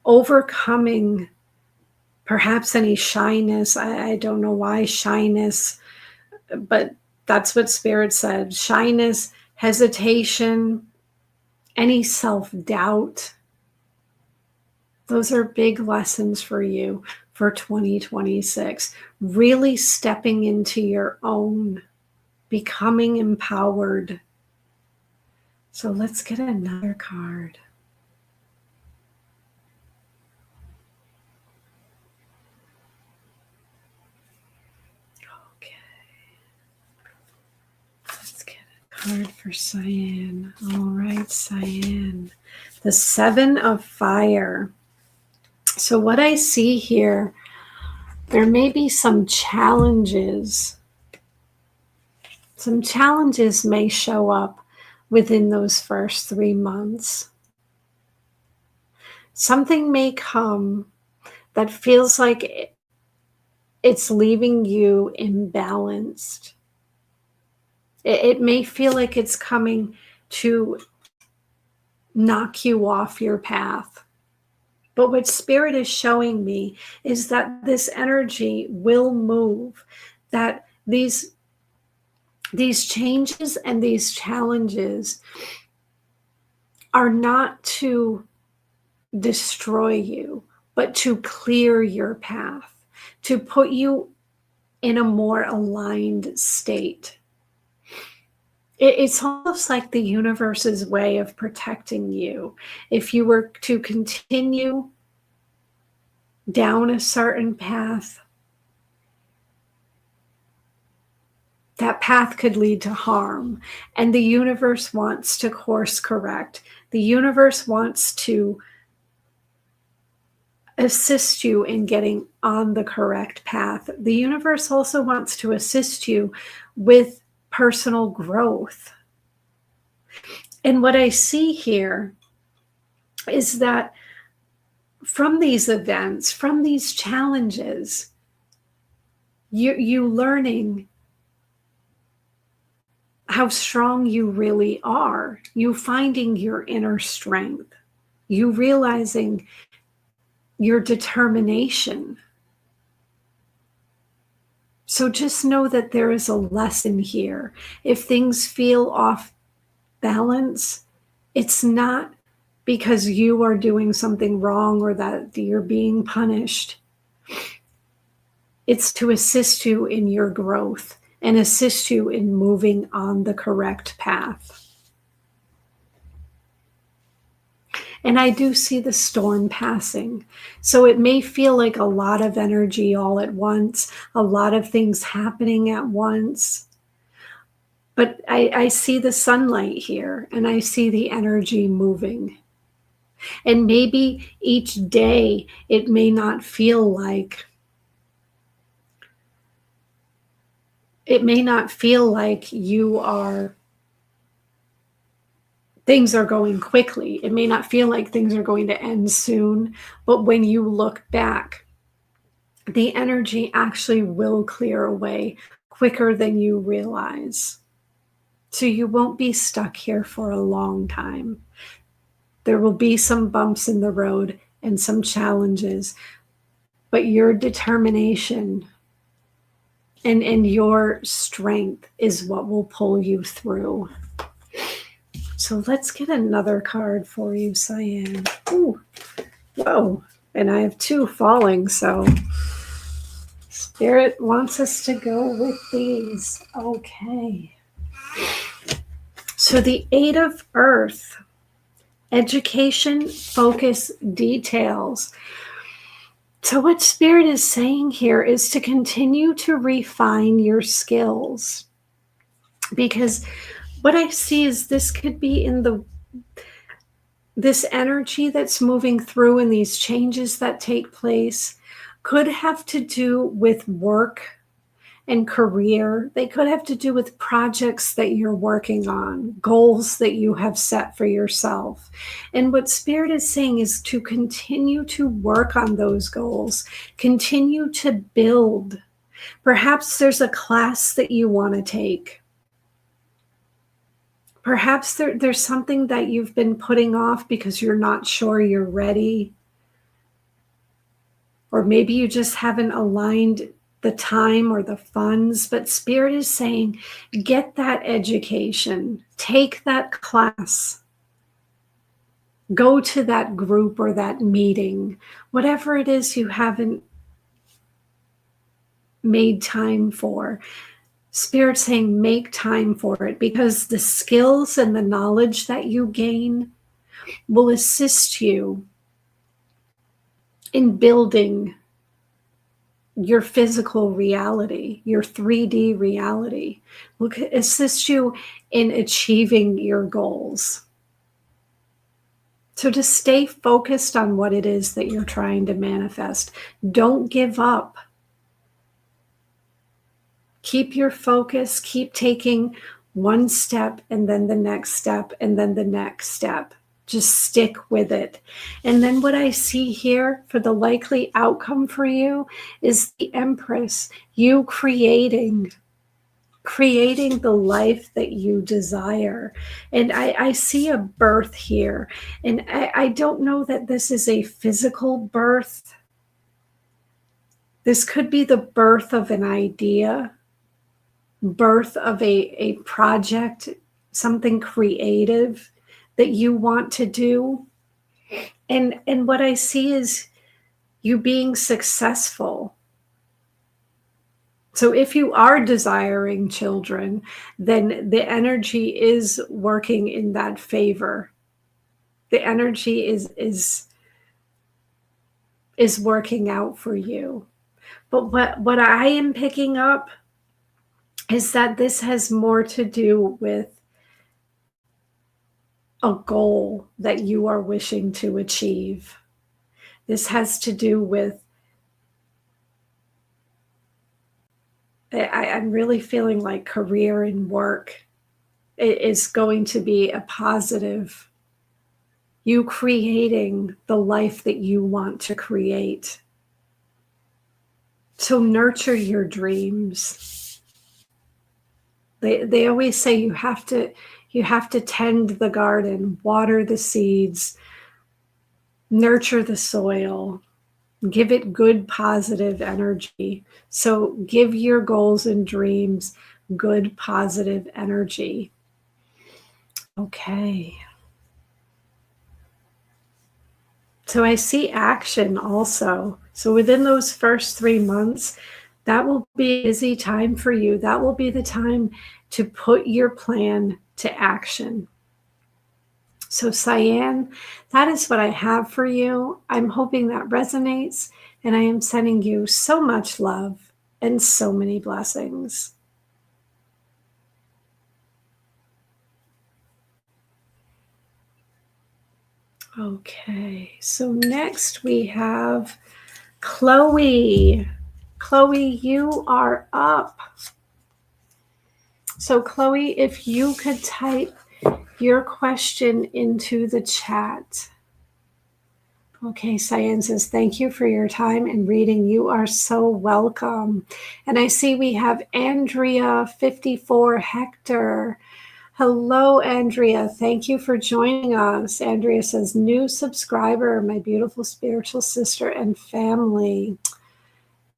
[SPEAKER 1] overcoming perhaps any shyness. I don't know why shyness, but that's what Spirit said. Shyness, hesitation, any self-doubt. Those are big lessons for you for 2026. Really stepping into your own, becoming empowered. So let's get another card. Okay. Let's get a card for Cyan. All right, Cyan. The Seven of Fire. So what I see here, there may be some challenges. Some challenges may show up within those first 3 months. Something may come that feels like it's leaving you imbalanced. It may feel like it's coming to knock you off your path. But what Spirit is showing me is that this energy will move, that these changes and these challenges are not to destroy you, but to clear your path, to put you in a more aligned state. It's almost like the universe's way of protecting you. If you were to continue down a certain path, that path could lead to harm. And the universe wants to course correct. The universe wants to assist you in getting on the correct path. The universe also wants to assist you with personal growth. And what I see here is that from these events, from these challenges, you learning how strong you really are, you finding your inner strength, you realizing your determination. So just know that there is a lesson here. If things feel off balance, it's not because you are doing something wrong or that you're being punished. It's to assist you in your growth and assist you in moving on the correct path. And I do see the storm passing. So it may feel like a lot of energy all at once, a lot of things happening at once. But I see the sunlight here, and I see the energy moving. And maybe each day it may not feel like things are going quickly. It may not feel like things are going to end soon, but when you look back, the energy actually will clear away quicker than you realize. So you won't be stuck here for a long time. There will be some bumps in the road and some challenges, but your determination and your strength is what will pull you through. So let's get another card for you, Cyan. Ooh, whoa, and I have 2 falling, so Spirit wants us to go with these. Okay. So the 8 of Earth, education, focus, details. So what Spirit is saying here is to continue to refine your skills, because what I see is this could be in this energy that's moving through and these changes that take place could have to do with work and career. They could have to do with projects that you're working on, goals that you have set for yourself. And what Spirit is saying is to continue to work on those goals, continue to build. Perhaps there's a class that you want to take. Perhaps there's something that you've been putting off because you're not sure you're ready. Or maybe you just haven't aligned the time or the funds, but Spirit is saying, get that education, take that class, go to that group or that meeting, whatever it is you haven't made time for. Spirit saying, make time for it, because the skills and the knowledge that you gain will assist you in building your physical reality, your 3D reality, will assist you in achieving your goals. So to stay focused on what it is that you're trying to manifest. Don't give up. Keep your focus, keep taking one step and then the next step and then the next step. Just stick with it. And then what I see here for the likely outcome for you is the Empress, you creating the life that you desire. And I see a birth here. And I don't know that this is a physical birth. This could be the birth of an idea, birth of a project, something creative that you want to do. And what I see is you being successful. So if you are desiring children, then the energy is working in that favor. The energy is working out for you. But what I am picking up is that this has more to do with a goal that you are wishing to achieve. This has to do with, I'm really feeling like career and work is going to be a positive. You creating the life that you want to create. So nurture your dreams. They always say you have to tend the garden, water the seeds, nurture the soil, give it good positive energy. So give your goals and dreams good positive energy. Okay. So I see action also. So within those first 3 months, that will be a busy time for you. That will be the time to put your plan to action. So Cyan, that is what I have for you. I'm hoping that resonates, and I am sending you so much love and so many blessings. Okay, so next we have Chloe. Chloe, you are up. So Chloe, if you could type your question into the chat. Okay, Cyan says, thank you for your time and reading. You are so welcome. And I see we have Andrea 54 Hector. Hello, Andrea. Thank you for joining us. Andrea says, new subscriber, my beautiful spiritual sister and family.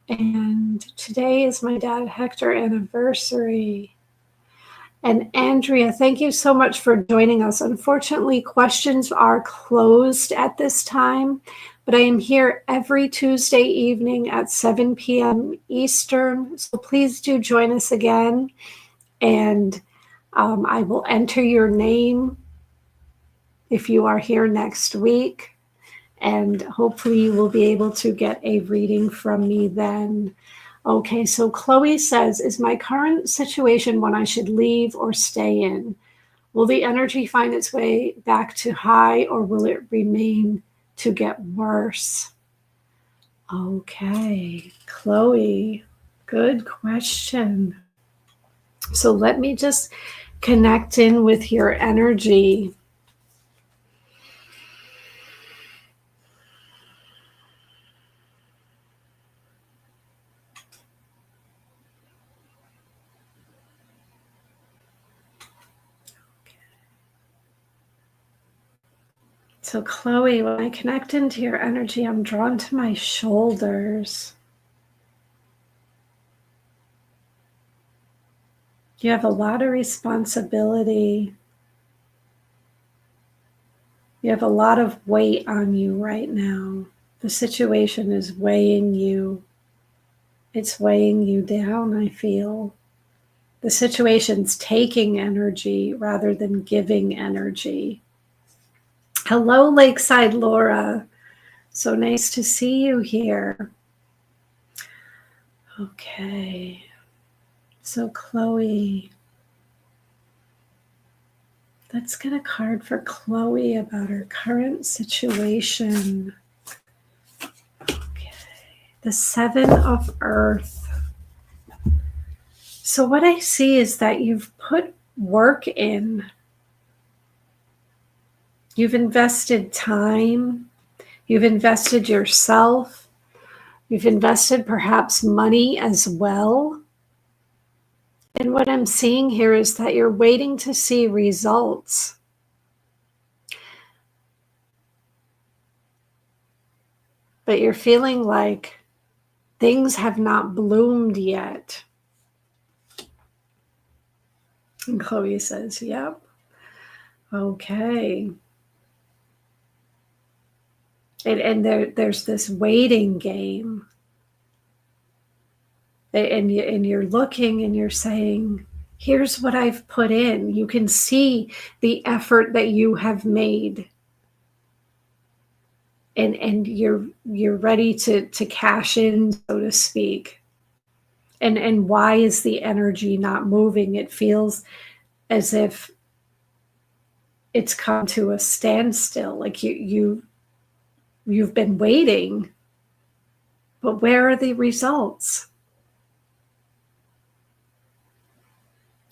[SPEAKER 1] And today is my dad Hector anniversary. And Andrea, thank you so much for joining us. Unfortunately, questions are closed at this time, but I am here every Tuesday evening at 7 p.m. Eastern. So please do join us again. And I will enter your name if you are here next week. And hopefully you will be able to get a reading from me then. Okay, so Chloe says, is my current situation one I should leave or stay in? Will the energy find its way back to high, or will it remain to get worse? Okay, Chloe, good question. So let me just connect in with your energy. So, Chloe, when I connect into your energy, I'm drawn to my shoulders. You have a lot of responsibility. You have a lot of weight on you right now. The situation is weighing you. It's weighing you down, I feel. The situation's taking energy rather than giving energy. Hello, Lakeside Laura. So nice to see you here. Okay. So, Chloe, let's get a card for Chloe about her current situation. Okay. The Seven of Earth. So, what I see is that you've put work in. You've invested time. You've invested yourself. You've invested perhaps money as well. And what I'm seeing here is that you're waiting to see results. But you're feeling like things have not bloomed yet. And Chloe says, yep. Okay. And there's this waiting game. And you're looking and you're saying, here's what I've put in. You can see the effort that you have made. And you're ready to cash in, so to speak. And why is the energy not moving? It feels as if it's come to a standstill. Like you've been waiting, but where are the results?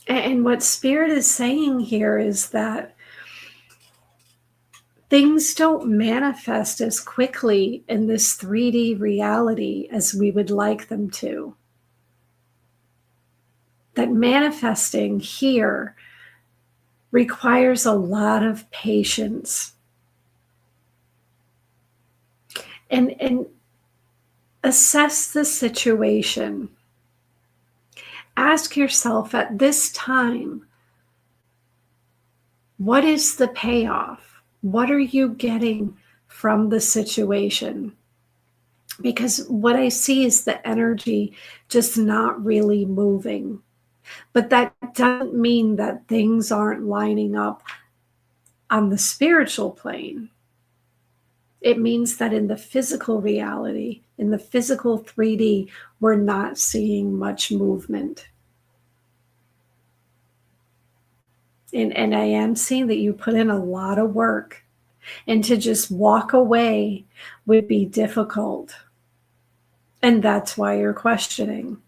[SPEAKER 1] And what Spirit is saying here is that things don't manifest as quickly in this 3D reality as we would like them to. That manifesting here requires a lot of patience. And assess the situation. Ask yourself at this time, what is the payoff? What are you getting from the situation? Because what I see is the energy just not really moving. But that doesn't mean that things aren't lining up on the spiritual plane. It means that in the physical reality, in the physical 3D, we're not seeing much movement. And I am seeing that you put in a lot of work, and to just walk away would be difficult. And that's why you're questioning.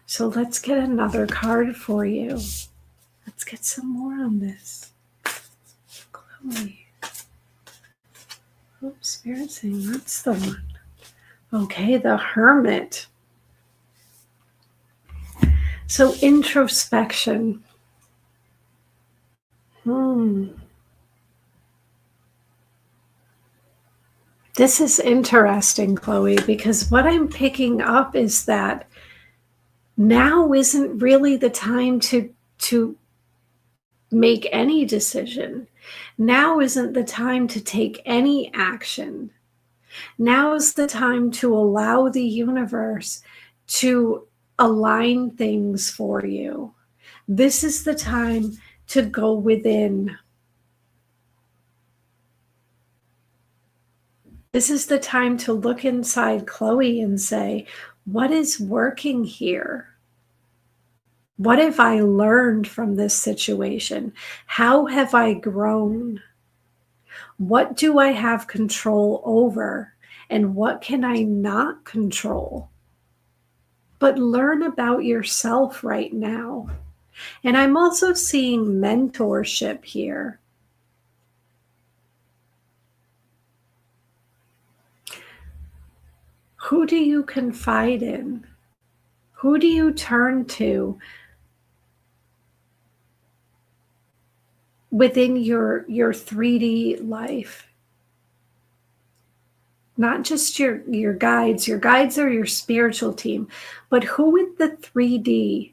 [SPEAKER 1] So let's get another card for you. Let's get some more on this. Chloe. Oops, Spirit saying that's the one. Okay, the Hermit. So introspection. This is interesting, Chloe, because what I'm picking up is that now isn't really the time to make any decision. Now isn't the time to take any action. Now is the time to allow the universe to align things for you. This is the time to go within. This is the time to look inside Chloe and say, what is working here? What have I learned from this situation? How have I grown? What do I have control over? And what can I not control? But learn about yourself right now. And I'm also seeing mentorship here. Who do you confide in? Who do you turn to within your 3D life. Not just your guides. Your guides are your spiritual team, but who in the 3D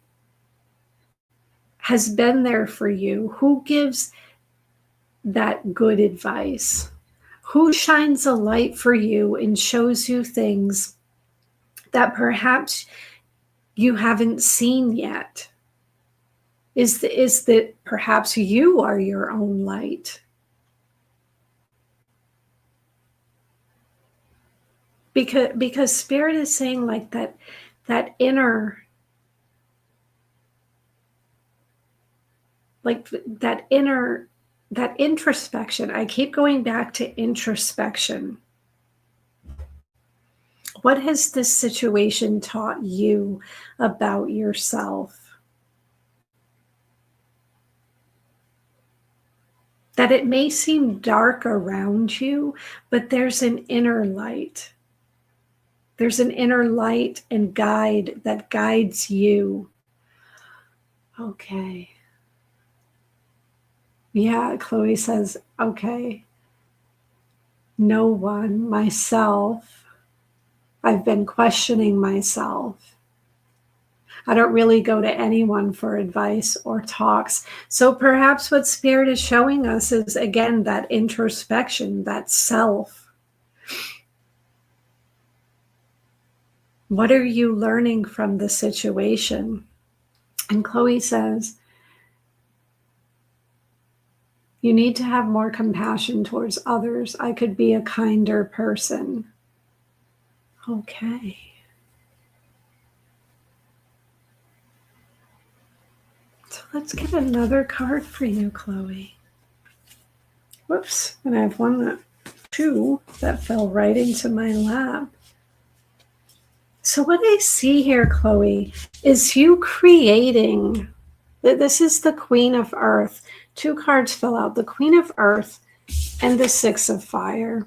[SPEAKER 1] has been there for you? Who gives that good advice? Who shines a light for you and shows you things that perhaps you haven't seen yet? Is that perhaps you are your own light? Because Spirit is saying like that inner, like that introspection. I keep going back to introspection. What has this situation taught you about yourself? That it may seem dark around you, but there's an inner light. There's an inner light and guide that guides you. Okay. Yeah, Chloe says, okay. No one, myself. I've been questioning myself. I don't really go to anyone for advice or talks. So perhaps what Spirit is showing us is, again, that introspection, that self. What are you learning from the situation? And Chloe says, you need to have more compassion towards others. I could be a kinder person. Okay. So let's get another card for you, Chloe. Whoops. And I have two that fell right into my lap. So what I see here, Chloe, is you creating, this is the Queen of Earth. Two cards fell out, the Queen of Earth and the Six of Fire.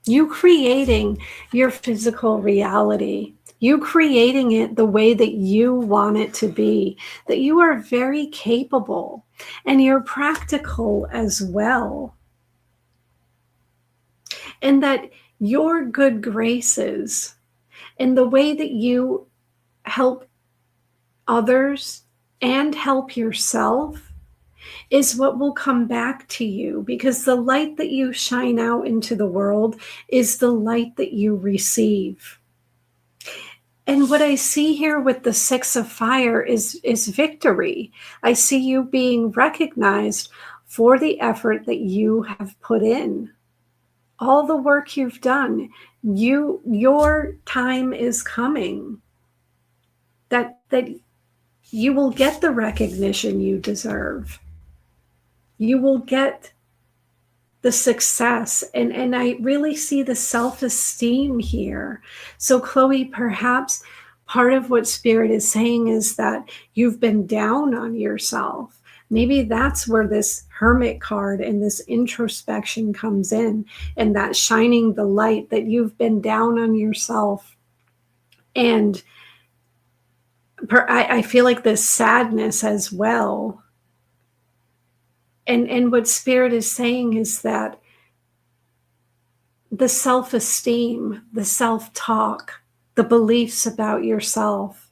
[SPEAKER 1] You creating your physical reality. You creating it the way that you want it to be, that you are very capable and you're practical as well. And that your good graces and the way that you help others and help yourself is what will come back to you, because the light that you shine out into the world is the light that you receive. And what I see here with the Six of Fire is victory. I see you being recognized for the effort that you have put in. All the work you've done, your time is coming. That you will get the recognition you deserve. You will get the success. And I really see the self-esteem here. So Chloe, perhaps part of what Spirit is saying is that you've been down on yourself. Maybe that's where this Hermit card and this introspection comes in, and that shining the light, that you've been down on yourself. And I feel like this sadness as well. And what Spirit is saying is that the self-esteem, the self-talk, the beliefs about yourself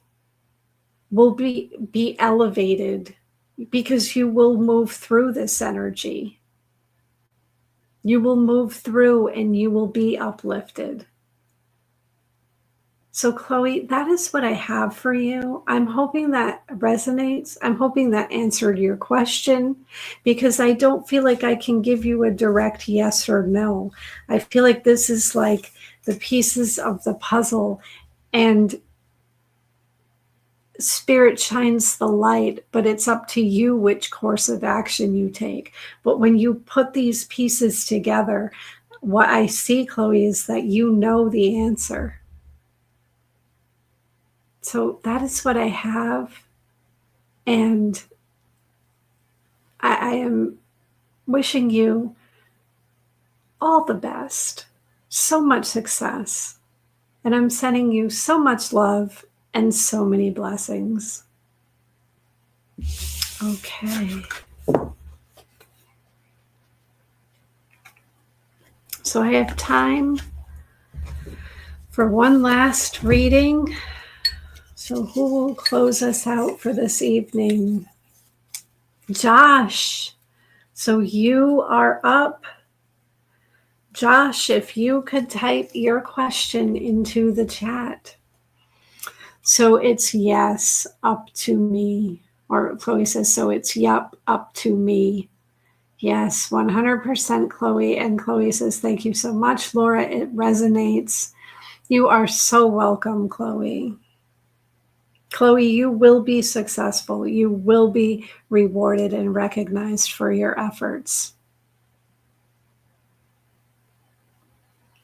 [SPEAKER 1] will be elevated, because you will move through this energy. You will move through and you will be uplifted. So Chloe, that is what I have for you. I'm hoping that resonates. I'm hoping that answered your question, because I don't feel like I can give you a direct yes or no. I feel like this is like the pieces of the puzzle, and Spirit shines the light, but it's up to you which course of action you take. But when you put these pieces together, what I see, Chloe, is that you know the answer. So that is what I have. And I am wishing you all the best, so much success. And I'm sending you so much love and so many blessings. Okay. So I have time for one last reading. So who will close us out for this evening? Josh. So you are up. Josh, if you could type your question into the chat. So it's yes, up to me. Or Chloe says, so it's yup, up to me. Yes, 100% Chloe. And Chloe says, thank you so much, Laura. It resonates. You are so welcome, Chloe. Chloe, you will be successful. You will be rewarded and recognized for your efforts.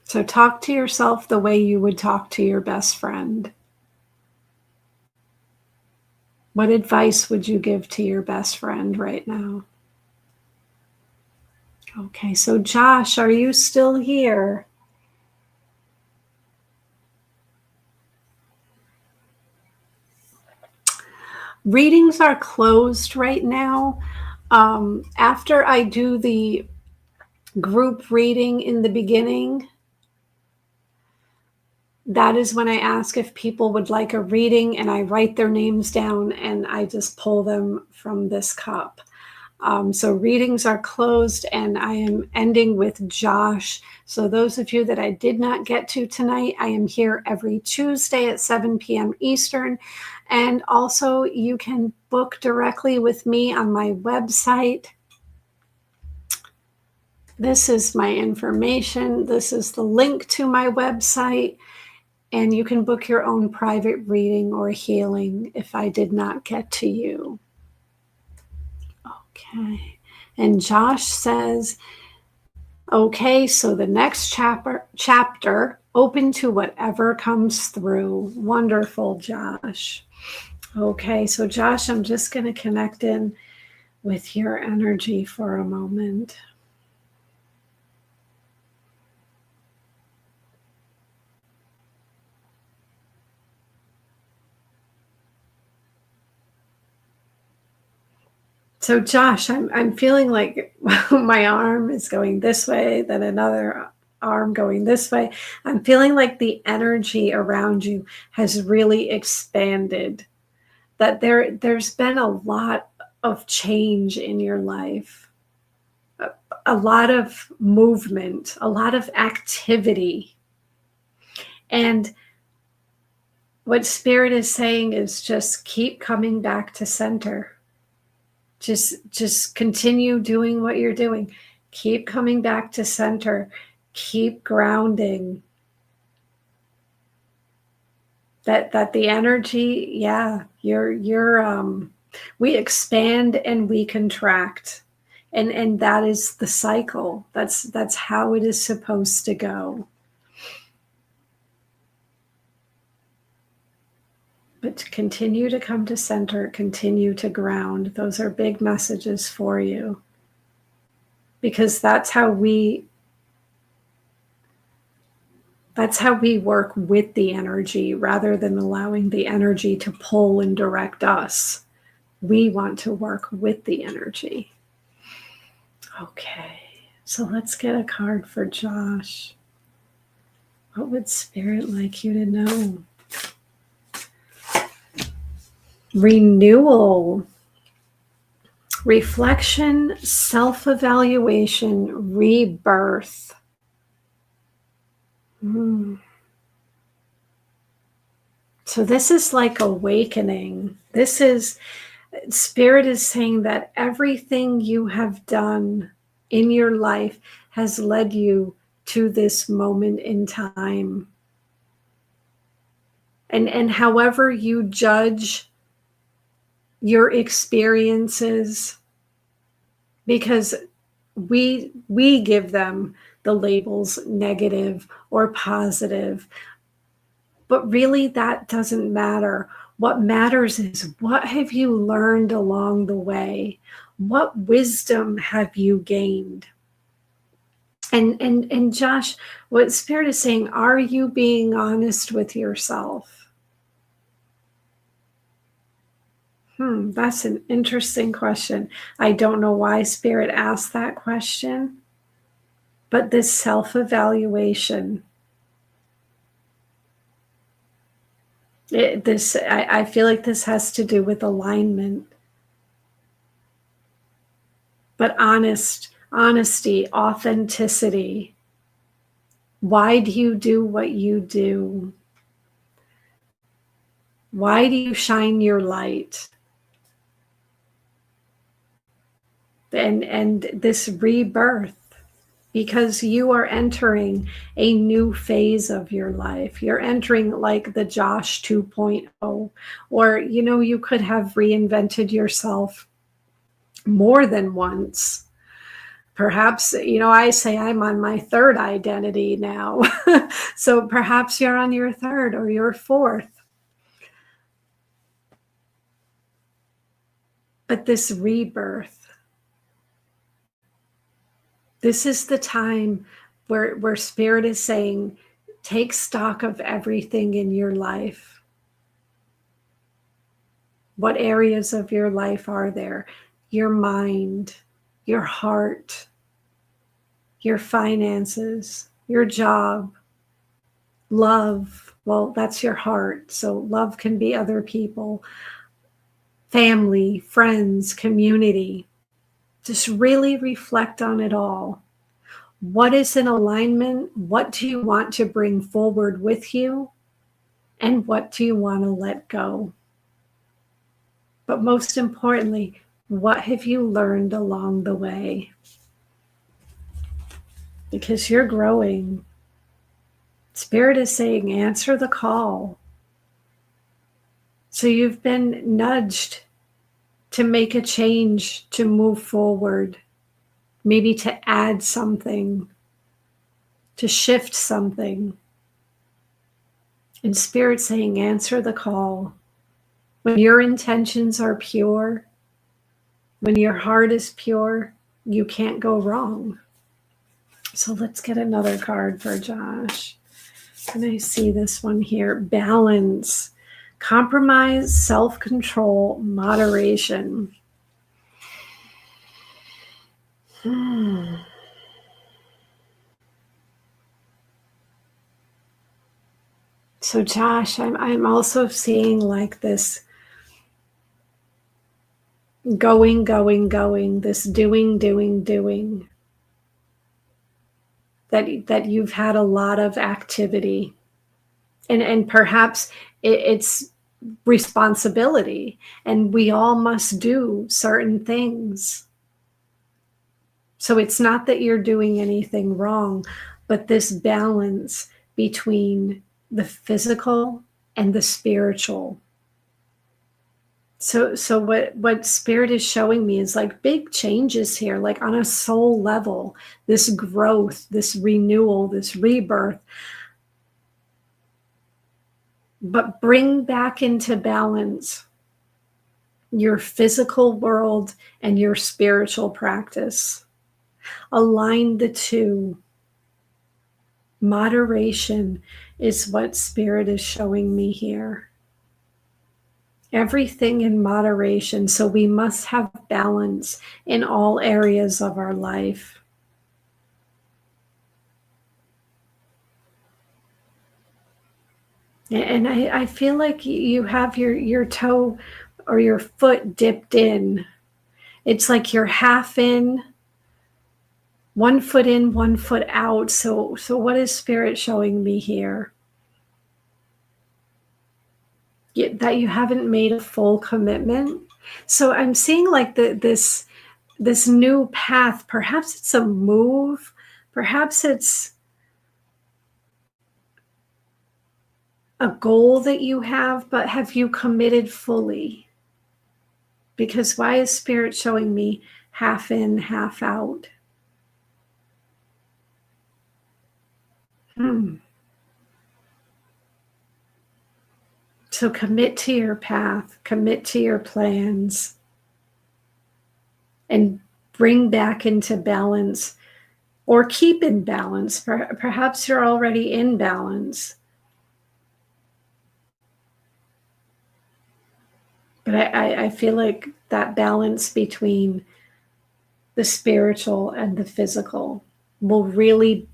[SPEAKER 1] So talk to yourself the way you would talk to your best friend. What advice would you give to your best friend right now? Okay, so Josh, are you still here? Readings are closed right now. After I do the group reading in the beginning, that is when I ask if people would like a reading, and I write their names down and I just pull them from this cup. So readings are closed, and I am ending with Josh. So those of you that I did not get to tonight, I am here every Tuesday at 7 p.m. Eastern. And also you can book directly with me on my website. This is my information. This is the link to my website. And you can book your own private reading or healing if I did not get to you. Okay. And Josh says, okay, so the next chapter, open to whatever comes through. Wonderful, Josh. Okay, so Josh, I'm just going to connect in with your energy for a moment. So Josh, I'm feeling like my arm is going this way, then another arm going this way. I'm feeling like the energy around you has really expanded. That there's been a lot of change in your life, a lot of movement, a lot of activity. And what Spirit is saying is just keep coming back to center. Just continue doing what you're doing. Keep coming back to center. Keep grounding. That the energy, yeah, we expand and we contract. And that is the cycle. That's how it is supposed to go. But to continue to come to center, continue to ground. Those are big messages for you. Because that's how we work with the energy rather than allowing the energy to pull and direct us. We want to work with the energy. Okay, so let's get a card for Josh. What would Spirit like you to know? Renewal, reflection, self-evaluation, rebirth. So this is like awakening. Spirit is saying that everything you have done in your life has led you to this moment in time. And however you judge your experiences, because we give them the labels negative or positive, but really that doesn't matter. What matters is, what have you learned along the way? What wisdom have you gained? And Josh, what Spirit is saying, are you being honest with yourself? That's an interesting question. I don't know why Spirit asked that question, but this self-evaluation, I feel like this has to do with alignment, but honesty, authenticity. Why do you do what you do? Why do you shine your light? And this rebirth, because you are entering a new phase of your life. You're entering like the Josh 2.0, or you could have reinvented yourself more than once. Perhaps, I say I'm on my third identity now. So perhaps you're on your third or your fourth. But this rebirth, this is the time where Spirit is saying, take stock of everything in your life. What areas of your life are there? Your mind, your heart, your finances, your job, love. Well, that's your heart. So love can be other people, family, friends, community. Just really reflect on it all. What is in alignment? What do you want to bring forward with you? And what do you want to let go? But most importantly, what have you learned along the way? Because you're growing. Spirit is saying, answer the call. So you've been nudged to make a change, to move forward, maybe to add something, to shift something. And Spirit saying, answer the call. When your intentions are pure, when your heart is pure, you can't go wrong. So let's get another card for Josh. And I see this one here. Balance, compromise, self-control, moderation. So Josh, I'm also seeing like this going, this doing. That you've had a lot of activity. And perhaps it's responsibility, and we all must do certain things. So it's not that you're doing anything wrong, but this balance between the physical and the spiritual. So what Spirit is showing me is like big changes here, like on a soul level, this growth, this renewal, this rebirth. But bring back into balance your physical world and your spiritual practice. Align the two. Moderation is what Spirit is showing me here. Everything in moderation. So we must have balance in all areas of our life. And I feel like you have your toe or your foot dipped in. It's like you're half in, 1 foot in, 1 foot out. So what is Spirit showing me here? That you haven't made a full commitment. So I'm seeing like this new path. Perhaps it's a move. Perhaps it's a goal that you have, but have you committed fully? Because why is Spirit showing me half in, half out? So commit to your path, commit to your plans, and bring back into balance, or keep in balance. Perhaps you're already in balance. But I feel like that balance between the spiritual and the physical will really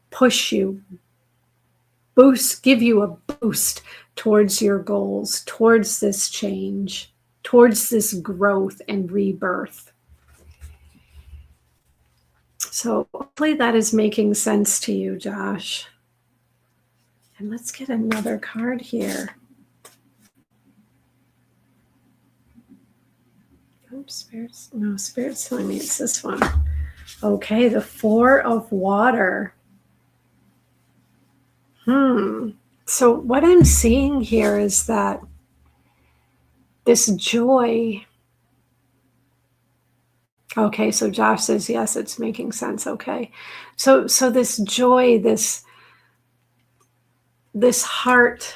[SPEAKER 1] push you, give you a boost towards your goals, towards this change, towards this growth and rebirth. So hopefully that is making sense to you, Josh. And let's get another card here. Oops, Spirit's telling me it's this one. Okay, the Four of Water. So what I'm seeing here is that this joy. Okay, so Josh says, yes, it's making sense. Okay. So this joy, this heart,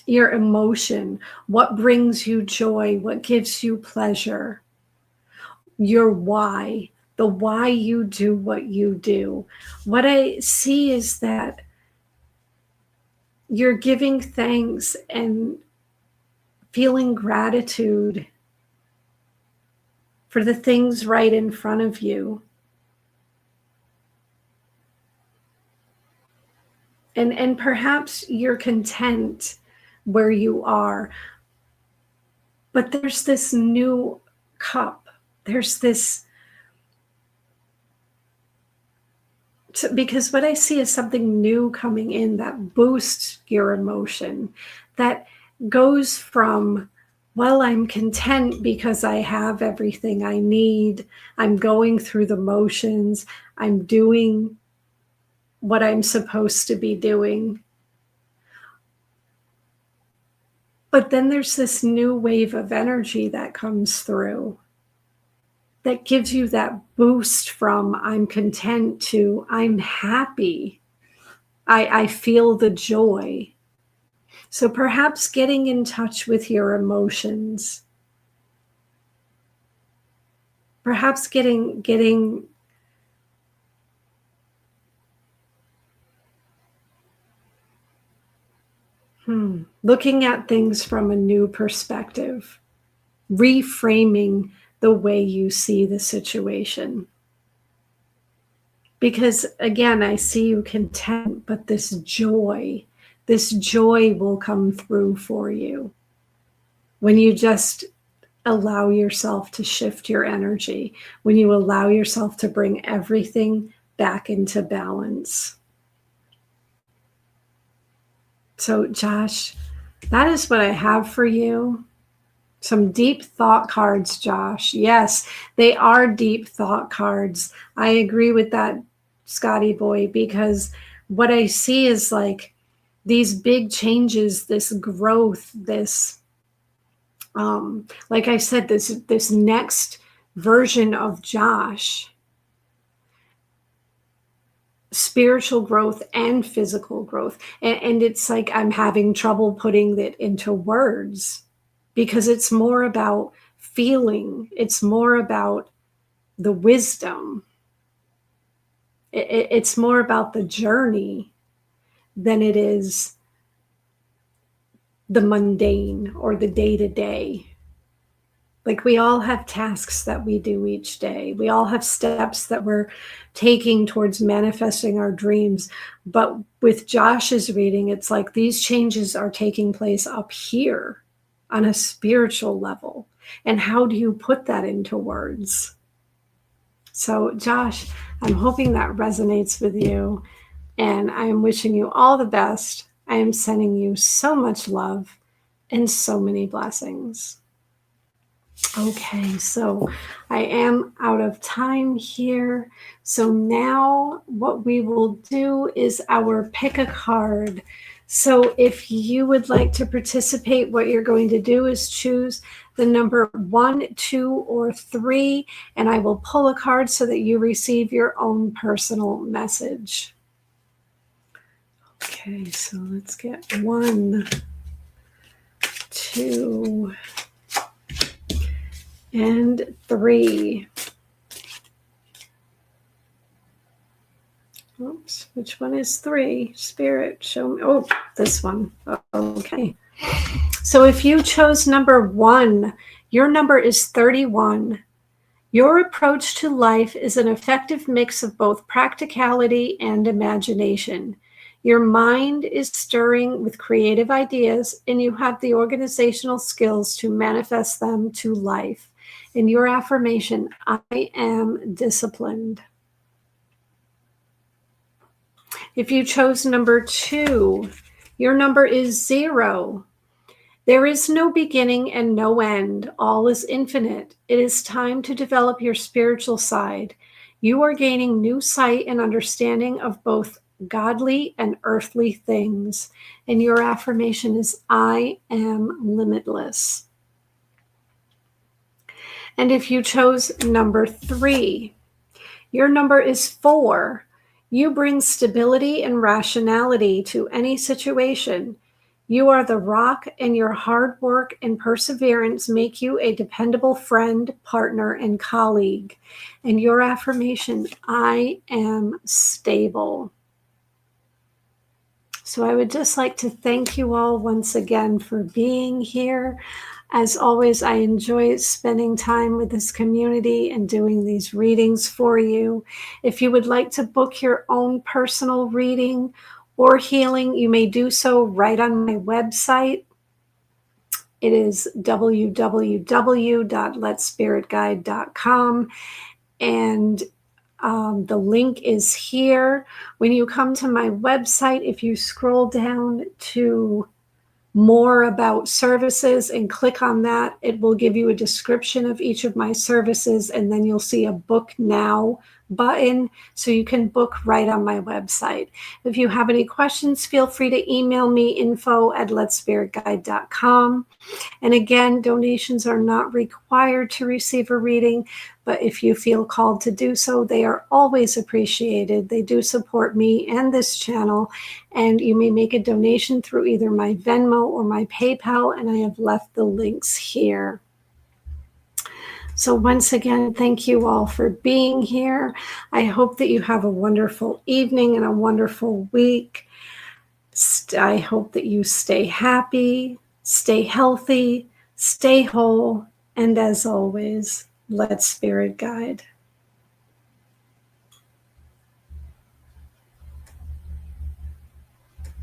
[SPEAKER 1] your emotion, what brings you joy, what gives you pleasure, your why, the why you do what you do. What I see is that you're giving thanks and feeling gratitude for the things right in front of you. And perhaps you're content where you are, but there's this new cup. There's this, because what I see is something new coming in that boosts your emotion, that goes from, well, I'm content because I have everything I need. I'm going through the motions. I'm doing what I'm supposed to be doing. But then there's this new wave of energy that comes through that gives you that boost from I'm content to I'm happy. I feel the joy. So perhaps getting in touch with your emotions, perhaps getting looking at things from a new perspective, reframing the way you see the situation. Because again, I see you content, but this joy will come through for you when you just allow yourself to shift your energy, when you allow yourself to bring everything back into balance. So, Josh, that is what I have for you. Some deep thought cards, Josh. Yes, they are deep thought cards. I agree with that, Scotty boy, because what I see is like these big changes, this growth, this, like I said, this next version of Josh, spiritual growth and physical growth. And it's like I'm having trouble putting it into words because it's more about feeling. It's more about the wisdom. It's more about the journey than it is the mundane or the day-to-day. Like we all have tasks that we do each day. We all have steps that we're taking towards manifesting our dreams. But with Josh's reading, it's like these changes are taking place up here on a spiritual level. And how do you put that into words? So, Josh, I'm hoping that resonates with you. And I am wishing you all the best. I am sending you so much love and so many blessings. Okay, so I am out of time here. So now what we will do is our pick a card. So if you would like to participate, what you're going to do is choose the number 1, 2, or 3, and I will pull a card so that you receive your own personal message. Okay, so let's get 1, 2, and 3. Oops, which one is 3? Spirit, show me. Oh, this one. Okay. So if you chose number 1, your number is 31. Your approach to life is an effective mix of both practicality and imagination. Your mind is stirring with creative ideas, and you have the organizational skills to manifest them to life. In your affirmation, I am disciplined. If you chose number 2, your number is 0. There is no beginning and no end. All is infinite. It is time to develop your spiritual side. You are gaining new sight and understanding of both godly and earthly things. And your affirmation is, I am limitless. And if you chose number 3, your number is 4. You bring stability and rationality to any situation. You are the rock, and your hard work and perseverance make you a dependable friend, partner, and colleague. And your affirmation, I am stable. So I would just like to thank you all once again for being here. As always, I enjoy spending time with this community and doing these readings for you. If you would like to book your own personal reading or healing, you may do so right on my website. It is www.letspiritguide.com, and the link is here. When you come to my website, if you scroll down to more about services and click on that, it will give you a description of each of my services, and then you'll see a book now button, so you can book right on my website. If you have any questions, feel free to email me, info@letspiritguide.com. And again, donations are not required to receive a reading, but if you feel called to do so, they are always appreciated. They do support me and this channel, and you may make a donation through either my Venmo or my PayPal, and I have left the links here. So once again, thank you all for being here. I hope that you have a wonderful evening and a wonderful week. I hope that you stay happy, stay healthy, stay whole, and as always, let Spirit guide.